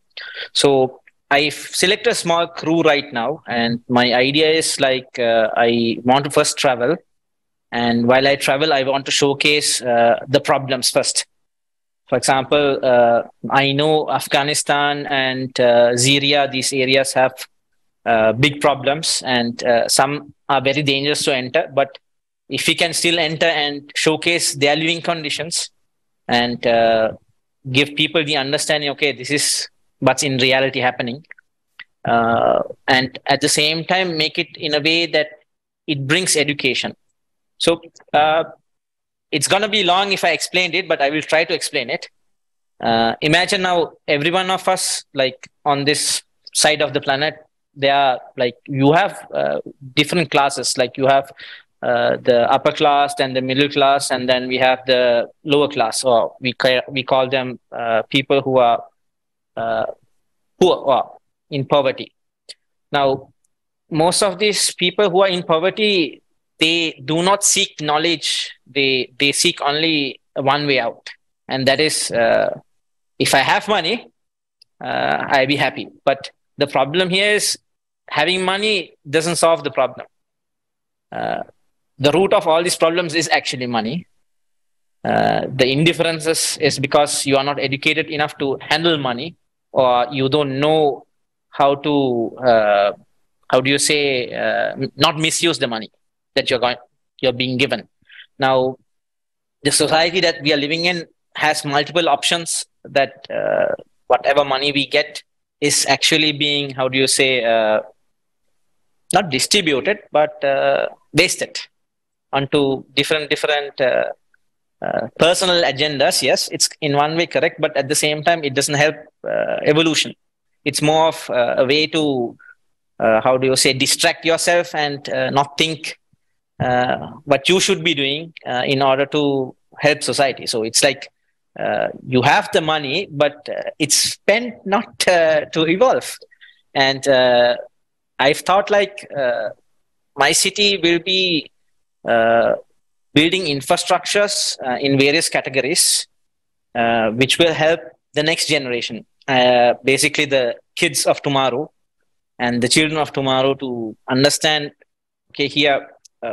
So I've selected a small crew right now, and my idea is like I want to first travel. And while I travel, I want to showcase the problems first. For example, I know Afghanistan and Syria, these areas have big problems, and some are very dangerous to enter. But if we can still enter and showcase their living conditions and give people the understanding, okay, this is what's in reality happening. And at the same time, make it in a way that it brings education. So it's going to be long if I explained it, but I will try to explain it. Imagine now every one of us, like on this side of the planet, they are like, you have different classes, like you have the upper class, then the middle class, and then we have the lower class, or we call them people who are poor or in poverty. Now, most of these people who are in poverty, they do not seek knowledge. They seek only one way out, and that is, if I have money, I'll be happy. But the problem here is having money doesn't solve the problem. The root of all these problems is actually money. The indifference is because you are not educated enough to handle money, or you don't know how to, not misuse the money that you're being given. Now, the society that we are living in has multiple options that whatever money we get is actually being, not distributed, but wasted onto different personal agendas. Yes, it's in one way correct, but at the same time, it doesn't help evolution. It's more of a way to, distract yourself and not think what you should be doing in order to help society. So it's like you have the money, but it's spent not to evolve. And I've thought like my city will be building infrastructures in various categories, which will help the next generation, basically the kids of tomorrow and the children of tomorrow, to understand, okay, here,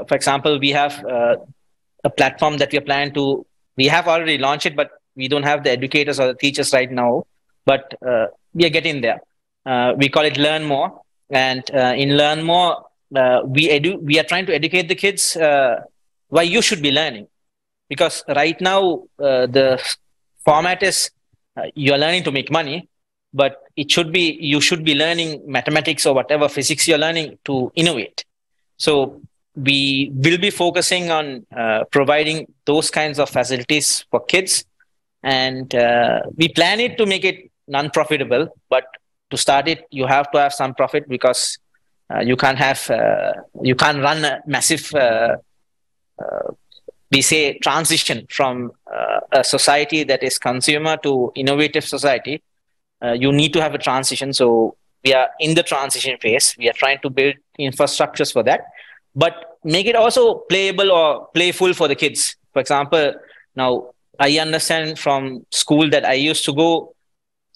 for example, we have a platform that we are planning to, we have already launched it, but we don't have the educators or the teachers right now, but we are getting there. We call it Learn More. And in Learn More, we are trying to educate the kids why you should be learning. Because right now, the format is you're learning to make money, but it should be, you should be learning mathematics or whatever physics you're learning to innovate. So we will be focusing on providing those kinds of facilities for kids. And we plan it to make it non-profitable, but to start it, you have to have some profit, because you can't run a massive, we say, transition from a society that is consumer to innovative society. You need to have a transition. So we are in the transition phase. We are trying to build infrastructures for that, but make it also playable or playful for the kids. For example, now I understand from school that I used to go,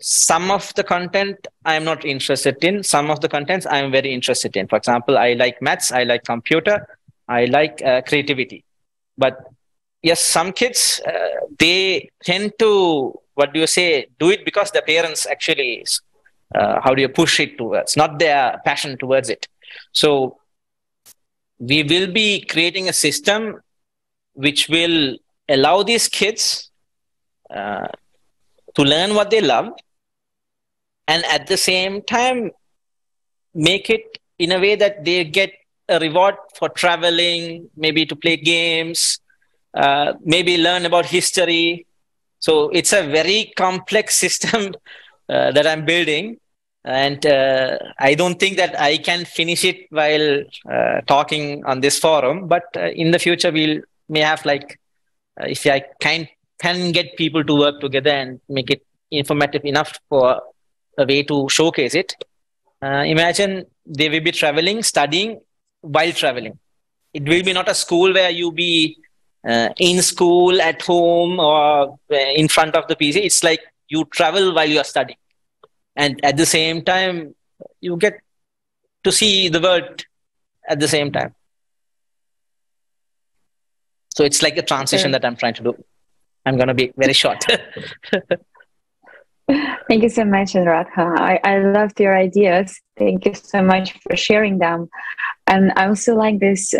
some of the content I'm not interested in, some of the contents I'm very interested in. For example, I like maths, I like computer, I like creativity. But yes, some kids, they tend to, do it because their parents actually, push it towards, not their passion towards it. So we will be creating a system which will allow these kids to learn what they love, and at the same time make it in a way that they get a reward for traveling, maybe to play games, maybe learn about history. So it's a very complex system that I'm building, and I don't think that I can finish it while talking on this forum, but in the future we may have, like, if I can get people to work together and make it informative enough for a way to showcase it. Imagine they will be traveling, studying while traveling. It will be not a school where you be in school, at home, or in front of the PC. It's like you travel while you are studying. And at the same time, you get to see the world at the same time. So it's like a transition that I'm trying to do. I'm going to be very short. Thank you so much, Anuradha. I loved your ideas. Thank you so much for sharing them. And I also like this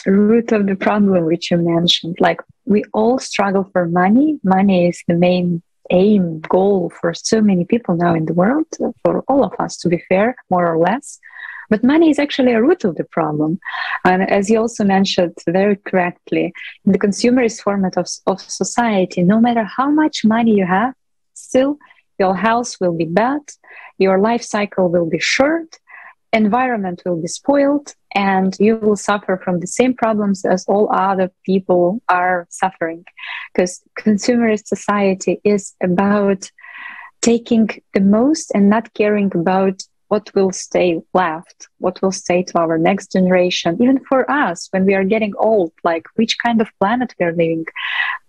root of the problem which you mentioned. Like, we all struggle for money. Money is the main aim, goal for so many people now in the world, for all of us, to be fair, more or less. But money is actually a root of the problem. And as you also mentioned very correctly, in the consumerist format of society, no matter how much money you have, still your health will be bad, your life cycle will be short, environment will be spoiled, and you will suffer from the same problems as all other people are suffering. Because consumerist society is about taking the most and not caring about what will stay left, what will stay to our next generation, even for us when we are getting old, like which kind of planet we are living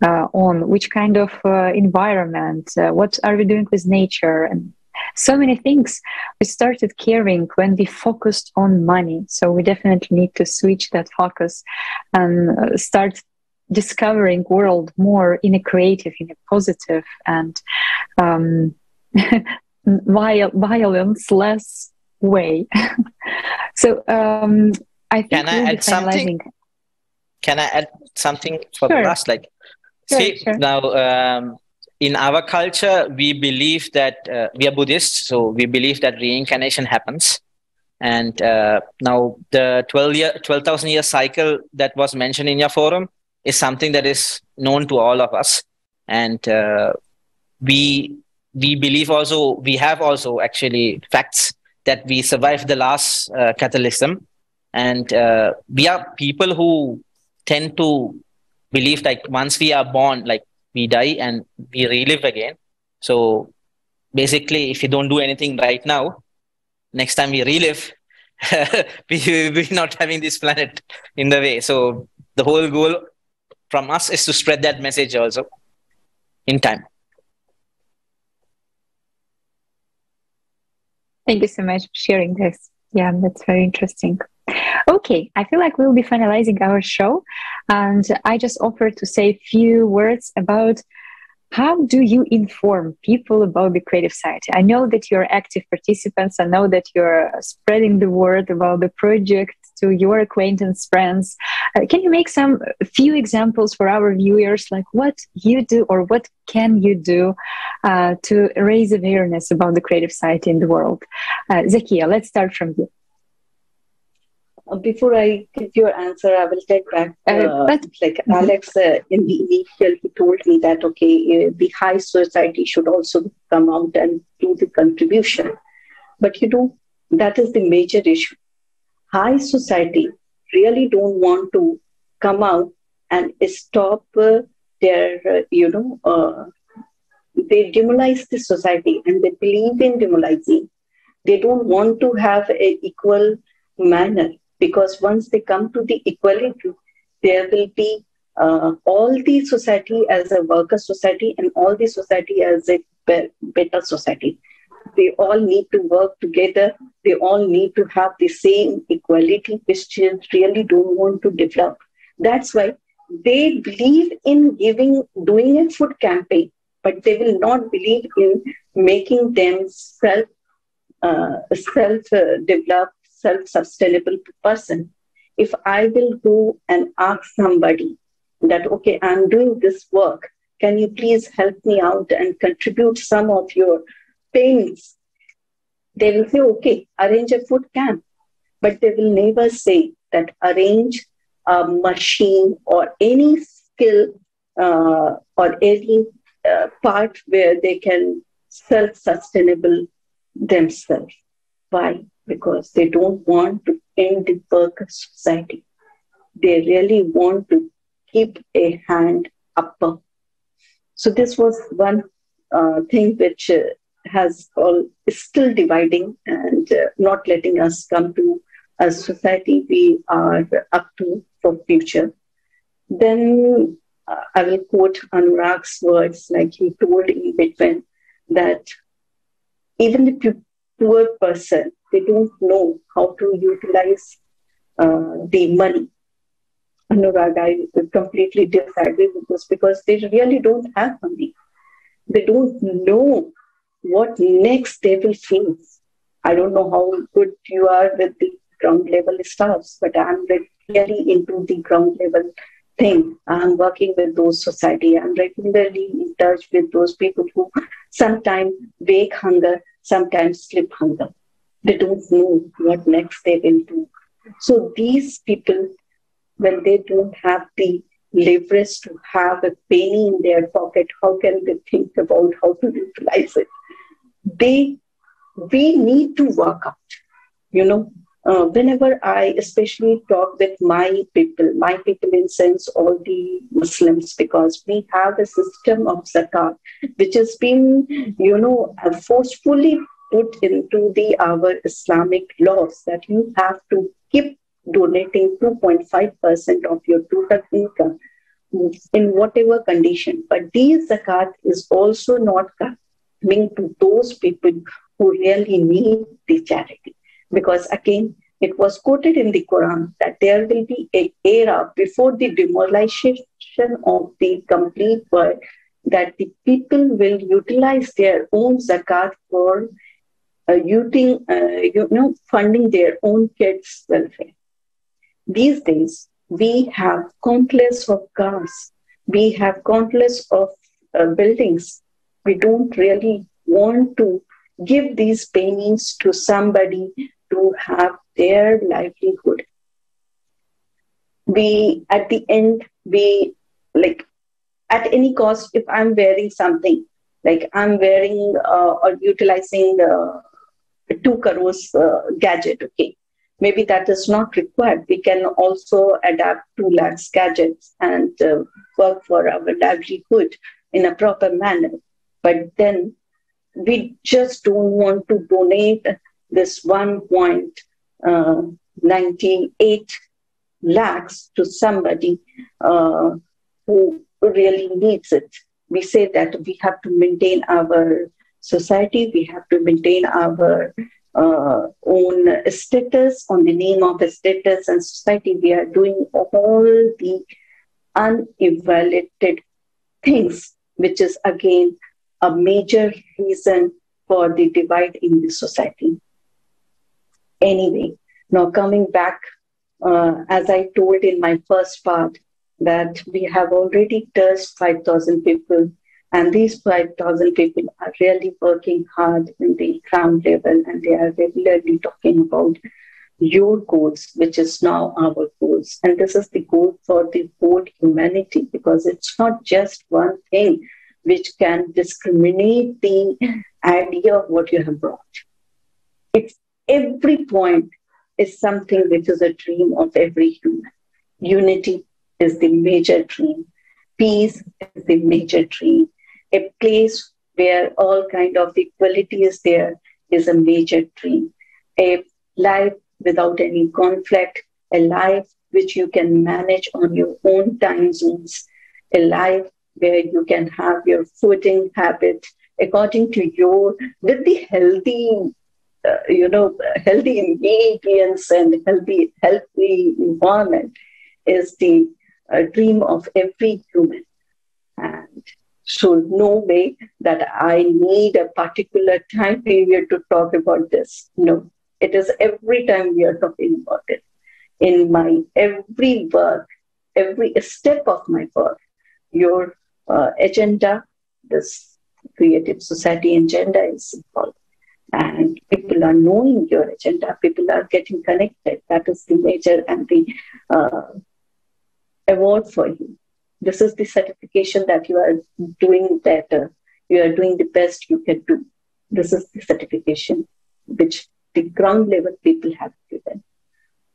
on, which kind of environment, what are we doing with nature, and so many things we started caring when we focused on money. So we definitely need to switch that focus and start discovering world more in a creative, in a positive, and violence less way. So I think can I add something? Can I add something for the last? Like, sure. Now in our culture, we believe that we are Buddhists, so we believe that reincarnation happens. And now the 12,000 year cycle that was mentioned in your forum is something that is known to all of us. And we believe also, we have also actually facts that we survived the last cataclysm. And we are people who tend to believe, like, once we are born, like, we die and we relive again. So basically, if you don't do anything right now, next time we relive, we will be not having this planet in the way. So the whole goal from us is to spread that message also in time. Thank you so much for sharing this. Yeah, that's very interesting. Okay, I feel like we'll be finalizing our show, and I just offered to say a few words about how do you inform people about the creative society. I know that you're active participants. I know that you're spreading the word about the project to your acquaintance, friends. Can you make a few examples for our viewers, like what you do or what can you do to raise awareness about the creative society in the world? Zakia, let's start from you. Before I give your answer, I will take back, like Alex, in the initial, he told me that, okay, the high society should also come out and do the contribution. But that is the major issue. High society really don't want to come out and stop their, they demonize the society and they believe in demonizing. They don't want to have an equal manner, because once they come to the equality, there will be all the society as a worker society and all the society as a better society. They all need to work together. They all need to have the same equality, which they really don't want to develop. That's why they believe in doing a food campaign, but they will not believe in making them self-developed, self-sustainable person. If I will go and ask somebody that, okay, I'm doing this work, can you please help me out and contribute some of your payments? They will say, okay, arrange a food camp. But they will never say that arrange a machine or any skill or any part where they can self-sustainable themselves. Why? Because they don't want to end the worker society. They really want to keep a hand upper. So this was one thing which is still dividing and not letting us come to a society we are up to for future. Then I will quote Anurag's words, like he told in between, that even the poor person, they don't know how to utilize the money. Anurag, I completely disagree with this, because they really don't have money. They don't know what next they will face. I don't know how good you are with the ground level staffs, but I'm really into the ground level thing. I'm working with those society. I'm regularly in touch with those people who sometimes wake hunger, sometimes sleep hunger. They don't know what next they will do. So these people, when they don't have the leverage to have a penny in their pocket, how can they think about how to utilize it? We need to work out, whenever I especially talk with my people in sense all the Muslims, because we have a system of zakat which has been, forcefully put into our Islamic laws, that you have to keep donating 2.5% of your total income in whatever condition. But this zakat is also not coming to those people who really need the charity. Because again, it was quoted in the Quran that there will be an era before the demoralization of the complete world, that the people will utilize their own zakat for funding their own kids' welfare. These days, we have countless of cars. We have countless of buildings. We don't really want to give these pennies to somebody to have their livelihood. At the end, at any cost, if I'm wearing something, like I'm wearing or utilizing 2 crores gadget, okay, maybe that is not required. We can also adapt 2 lakhs gadgets and work for our livelihood in a proper manner. But then we just don't want to donate this 1.98 lakhs to somebody who really needs it. We say that we have to maintain our society, we have to maintain our own status, on the name of status and society. We are doing all the unevaluated things, which is again a major reason for the divide in the society. Anyway, now coming back, as I told in my first part, that we have already touched 5,000 people, and these 5,000 people are really working hard in the ground level, and they are regularly talking about your goals, which is now our goals. And this is the goal for the whole humanity, because it's not just one thing which can discriminate the idea of what you have brought. It's every point is something which is a dream of every human. Unity is the major dream. Peace is the major dream. A place where all kind of equality is there is a major dream. A life without any conflict, a life which you can manage on your own time zones, a life where you can have your fooding habit according to your, with the healthy, healthy ingredients and healthy environment is the dream of every human. And so no way that I need a particular time period to talk about this. No, it is every time we are talking about it. In my every work, every step of my work, your agenda, this creative society agenda is involved. And people are knowing your agenda, people are getting connected. That is the major and the award for you. This is the certification that you are doing better. You are doing the best you can do. This is the certification which the ground level people have given.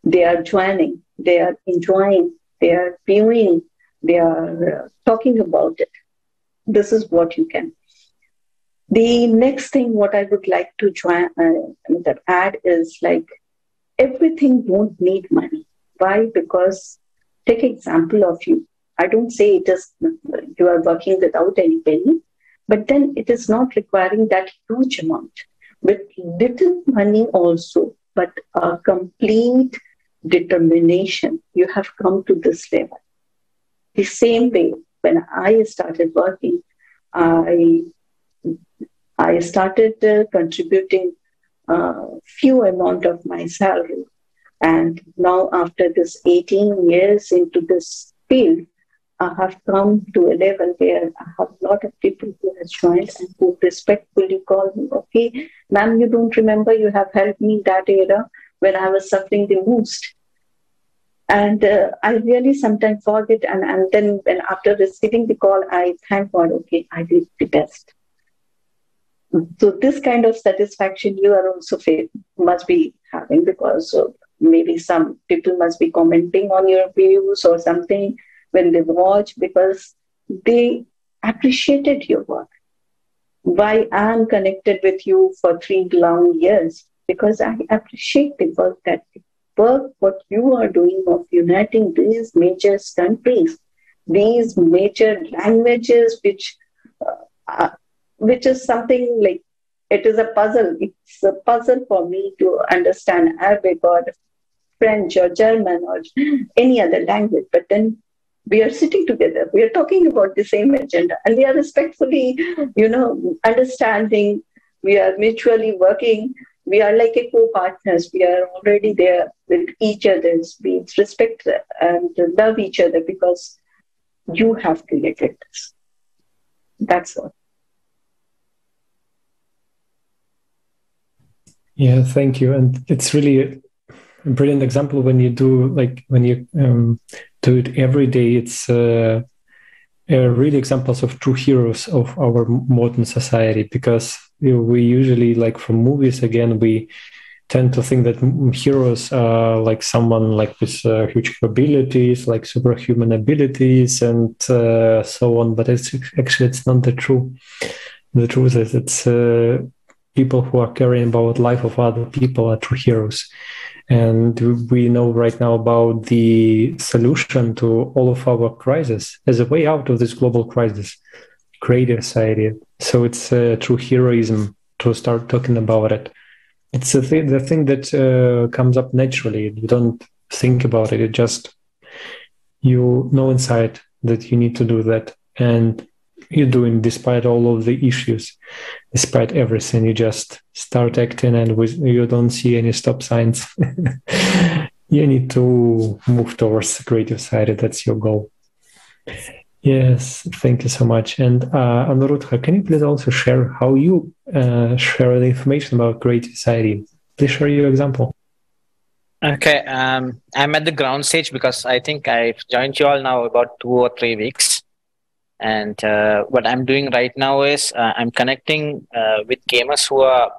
They are joining, they are enjoying, they are viewing, they are talking about it. This is what you can. The next thing what I would like to add is like everything won't need money. Why? Because take example of you. I don't say it is you are working without any penny, but then it is not requiring that huge amount. With little money also, but a complete determination, you have come to this level. The same way, when I started working, I started contributing few amount of my salary. And now after this 18 years into this field, I have come to a level where I have a lot of people who have joined and who respectfully call me, okay, ma'am, you don't remember you have helped me that era when I was suffering the most. And I really sometimes forget. And then when after receiving the call, I thank God, okay, I did the best. So this kind of satisfaction you are also must be having, because maybe some people must be commenting on your views or something when they watch, because they appreciated your work. Why I'm connected with you for 3 long years? Because I appreciate the work what you are doing of uniting these major countries, these major languages, which is something like, it is a puzzle. It's a puzzle for me to understand Arabic or French or German or any other language. But then we are sitting together. We are talking about the same agenda, and we are respectfully, understanding. We are mutually working. We are like a co-partners. We are already there with each other. We respect and love each other because you have created this. That's all. Yeah, thank you. And it's really a brilliant example when you do, when you do it every day. It's really examples of true heroes of our modern society, because we usually, from movies again, we tend to think that heroes are like someone with huge abilities, like superhuman abilities and so on. But it's not the truth. The truth is it's people who are caring about life of other people are true heroes. And we know right now about the solution to all of our crises as a way out of this global crisis, creative society. So it's true heroism to start talking about it. It's the thing that comes up naturally. You don't think about it. It just, you know inside that you need to do that. And you're doing despite all of the issues, despite everything. You just start acting, and you don't see any stop signs. You need to move towards the creative side. That's your goal. Yes, thank you so much. And Anuruddha, can you please also share how you share the information about creative society? Please share your example. Okay, I'm at the ground stage because I think I've joined you all now about 2 or 3 weeks. And what I'm doing right now is I'm connecting with gamers who are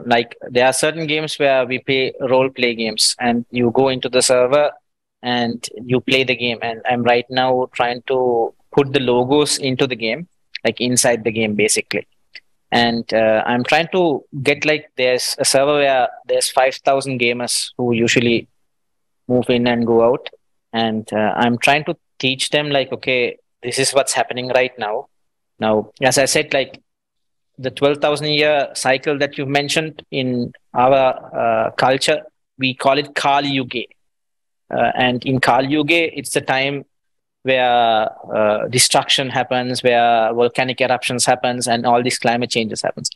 like, there are certain games where we play role play games and you go into the server and you play the game. And I'm right now trying to put the logos into the game, like inside the game basically. And I'm trying to get, like, there's a server where there's 5,000 gamers who usually move in and go out. And I'm trying to teach them, like, okay, this is what's happening right now. Now, as I said, like, the 12,000 year cycle that you mentioned in our culture, we call it Kali Yuga. And in Kali Yuga, it's the time where destruction happens, where volcanic eruptions happens, and all these climate changes happens.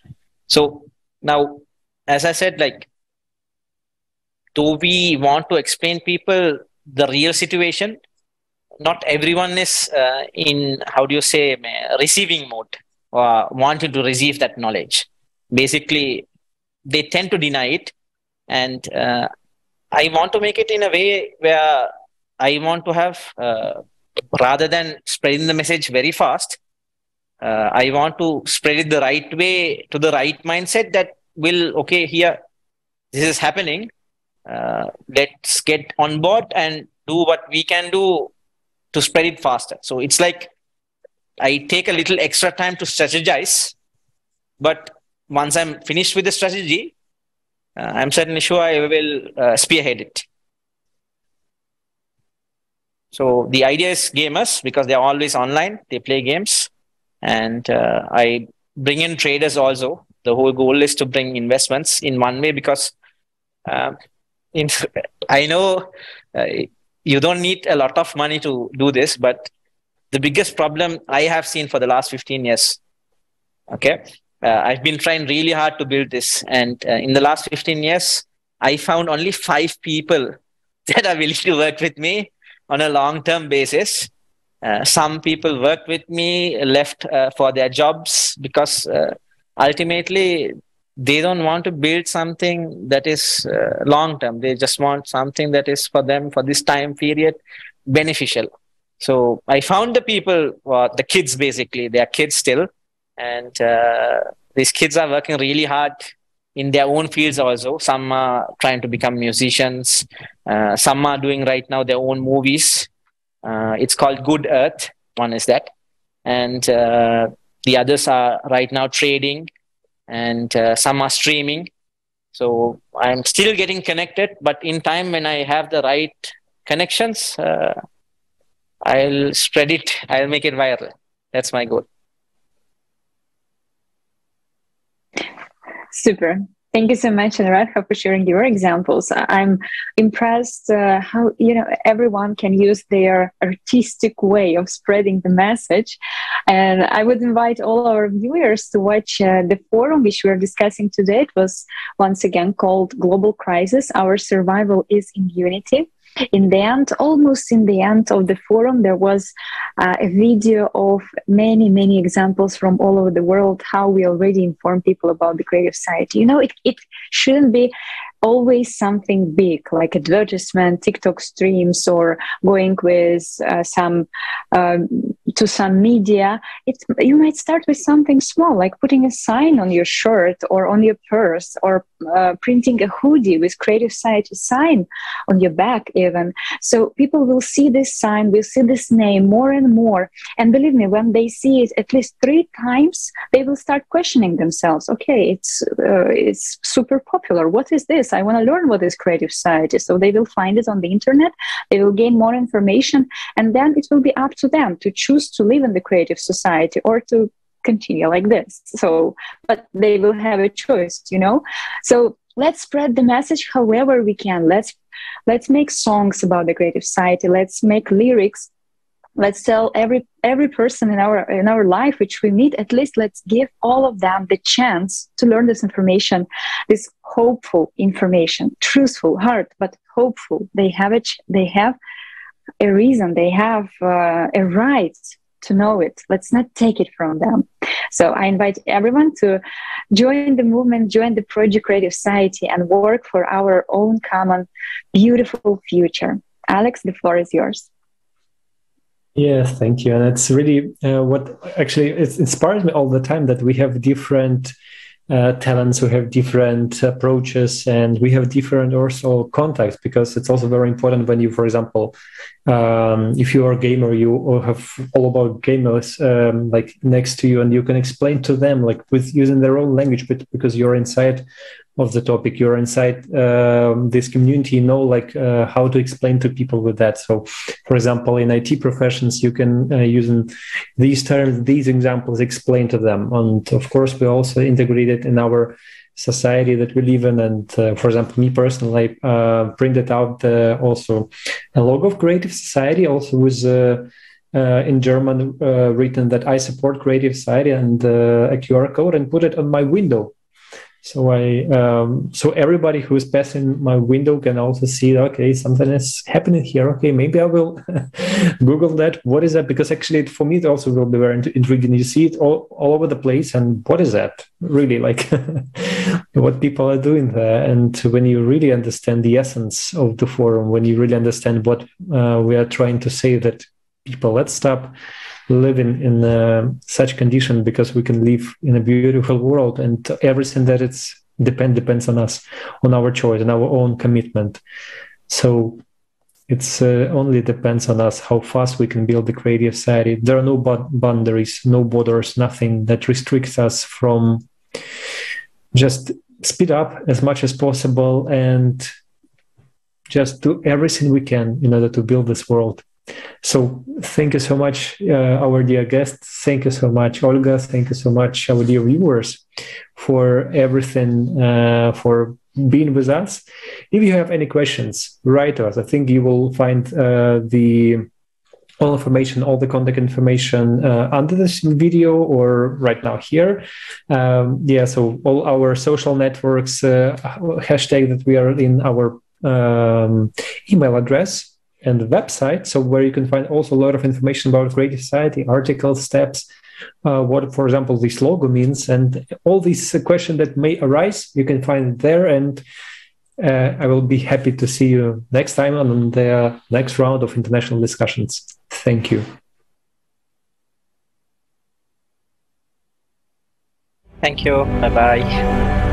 So now, as I said, like, do we want to explain people the real situation? Not everyone is in, how do you say, receiving mode or wanting to receive that knowledge. Basically, they tend to deny it. And I want to make it in a way where I want to have, rather than spreading the message very fast, I want to spread it the right way to the right mindset that will, okay, here, this is happening. Let's get on board and do what we can do to spread it faster. So it's like I take a little extra time to strategize, but once I'm finished with the strategy, I'm certainly sure I will spearhead it. So the idea is gamers, because they're always online, they play games, and I bring in traders also. The whole goal is to bring investments in one way, because I know you don't need a lot of money to do this, but the biggest problem I have seen for the last 15 years, okay, I've been trying really hard to build this. And in the last 15 years, I found only 5 people that are willing to work with me on a long-term basis. Some people worked with me, left for their jobs, because ultimately they don't want to build something that is long-term. They just want something that is for them, for this time period, beneficial. So I found the people, the kids basically, they are kids still. And these kids are working really hard in their own fields also. Some are trying to become musicians. Some are doing right now their own movies. It's called Good Earth. One is that. And the others are right now trading. And some are streaming. So I'm still getting connected. But in time, when I have the right connections, I'll spread it. I'll make it viral. That's my goal. Super. Thank you so much, Anuradha, for sharing your examples. I'm impressed how, everyone can use their artistic way of spreading the message. And I would invite all our viewers to watch the forum which we're discussing today. It was once again called Global Crisis, Our Survival is in Unity. In the end, almost in the end of the forum, there was a video of many, many examples from all over the world, how we already inform people about the creative side. It shouldn't be always something big, like advertisement, TikTok streams, or going with to some media. You might start with something small, like putting a sign on your shirt or on your purse, or printing a hoodie with Creative Society sign on your back even. So people will see this sign, will see this name more and more. And believe me, when they see it at least 3 times, they will start questioning themselves. Okay, it's super popular. What is this? I want to learn what is Creative Society. So they will find it on the internet. They will gain more information. And then it will be up to them to choose to live in the Creative Society or to continue like this. But they will have a choice, So let's spread the message however we can. Let's make songs about the Creative Society. Let's make lyrics. Let's tell every person in our life which we meet, at least let's give all of them the chance to learn this information, this hopeful information, truthful, hard, but hopeful. They have a reason. They have a right to know it. Let's not take it from them. So I invite everyone to join the movement, join the Project Creative Society, and work for our own common, beautiful future. Alex, the floor is yours. Yes, thank you. And it's really what actually it inspires me all the time, that we have different talents, we have different approaches, and we have different also contacts, because it's also very important when you, for example, if you are a gamer, you have all about gamers like next to you, and you can explain to them like with using their own language, but because you're inside of the topic, you're inside this community, you know, like how to explain to people with that. So, for example, in IT professions, you can using these terms, these examples, explain to them. And of course, we also integrate it in our society that we live in. And for example, me personally, I printed out also a logo of Creative Society, also with in German written that I support Creative Society, and a QR code, and put it on my window. So so everybody who is passing my window can also see, okay, something is happening here. Okay, maybe I will Google that. What is that? Because actually, for me, it also will be very intriguing. You see it all over the place, and what is that? Really, like what people are doing there. And when you really understand the essence of the forum, when you really understand what we are trying to say, that people, let's stop living in such condition, because we can live in a beautiful world, and everything that depends on us, on our choice and our own commitment. So it's only depends on us how fast we can build the Creative Society. There are no boundaries, no borders, nothing that restricts us from just speed up as much as possible and just do everything we can in order to build this world. So thank you so much, our dear guests. Thank you so much, Olga. Thank you so much, our dear viewers, for everything, for being with us. If you have any questions, write to us. I think you will find all information, all the contact information under this video or right now here. So all our social networks, hashtag that we are in our email address and the website, so where you can find also a lot of information about Creative Society, articles, steps, what, for example, this logo means, and all these questions that may arise, you can find it there. And I will be happy to see you next time on the next round of international discussions. Thank you. Thank you. Bye-bye.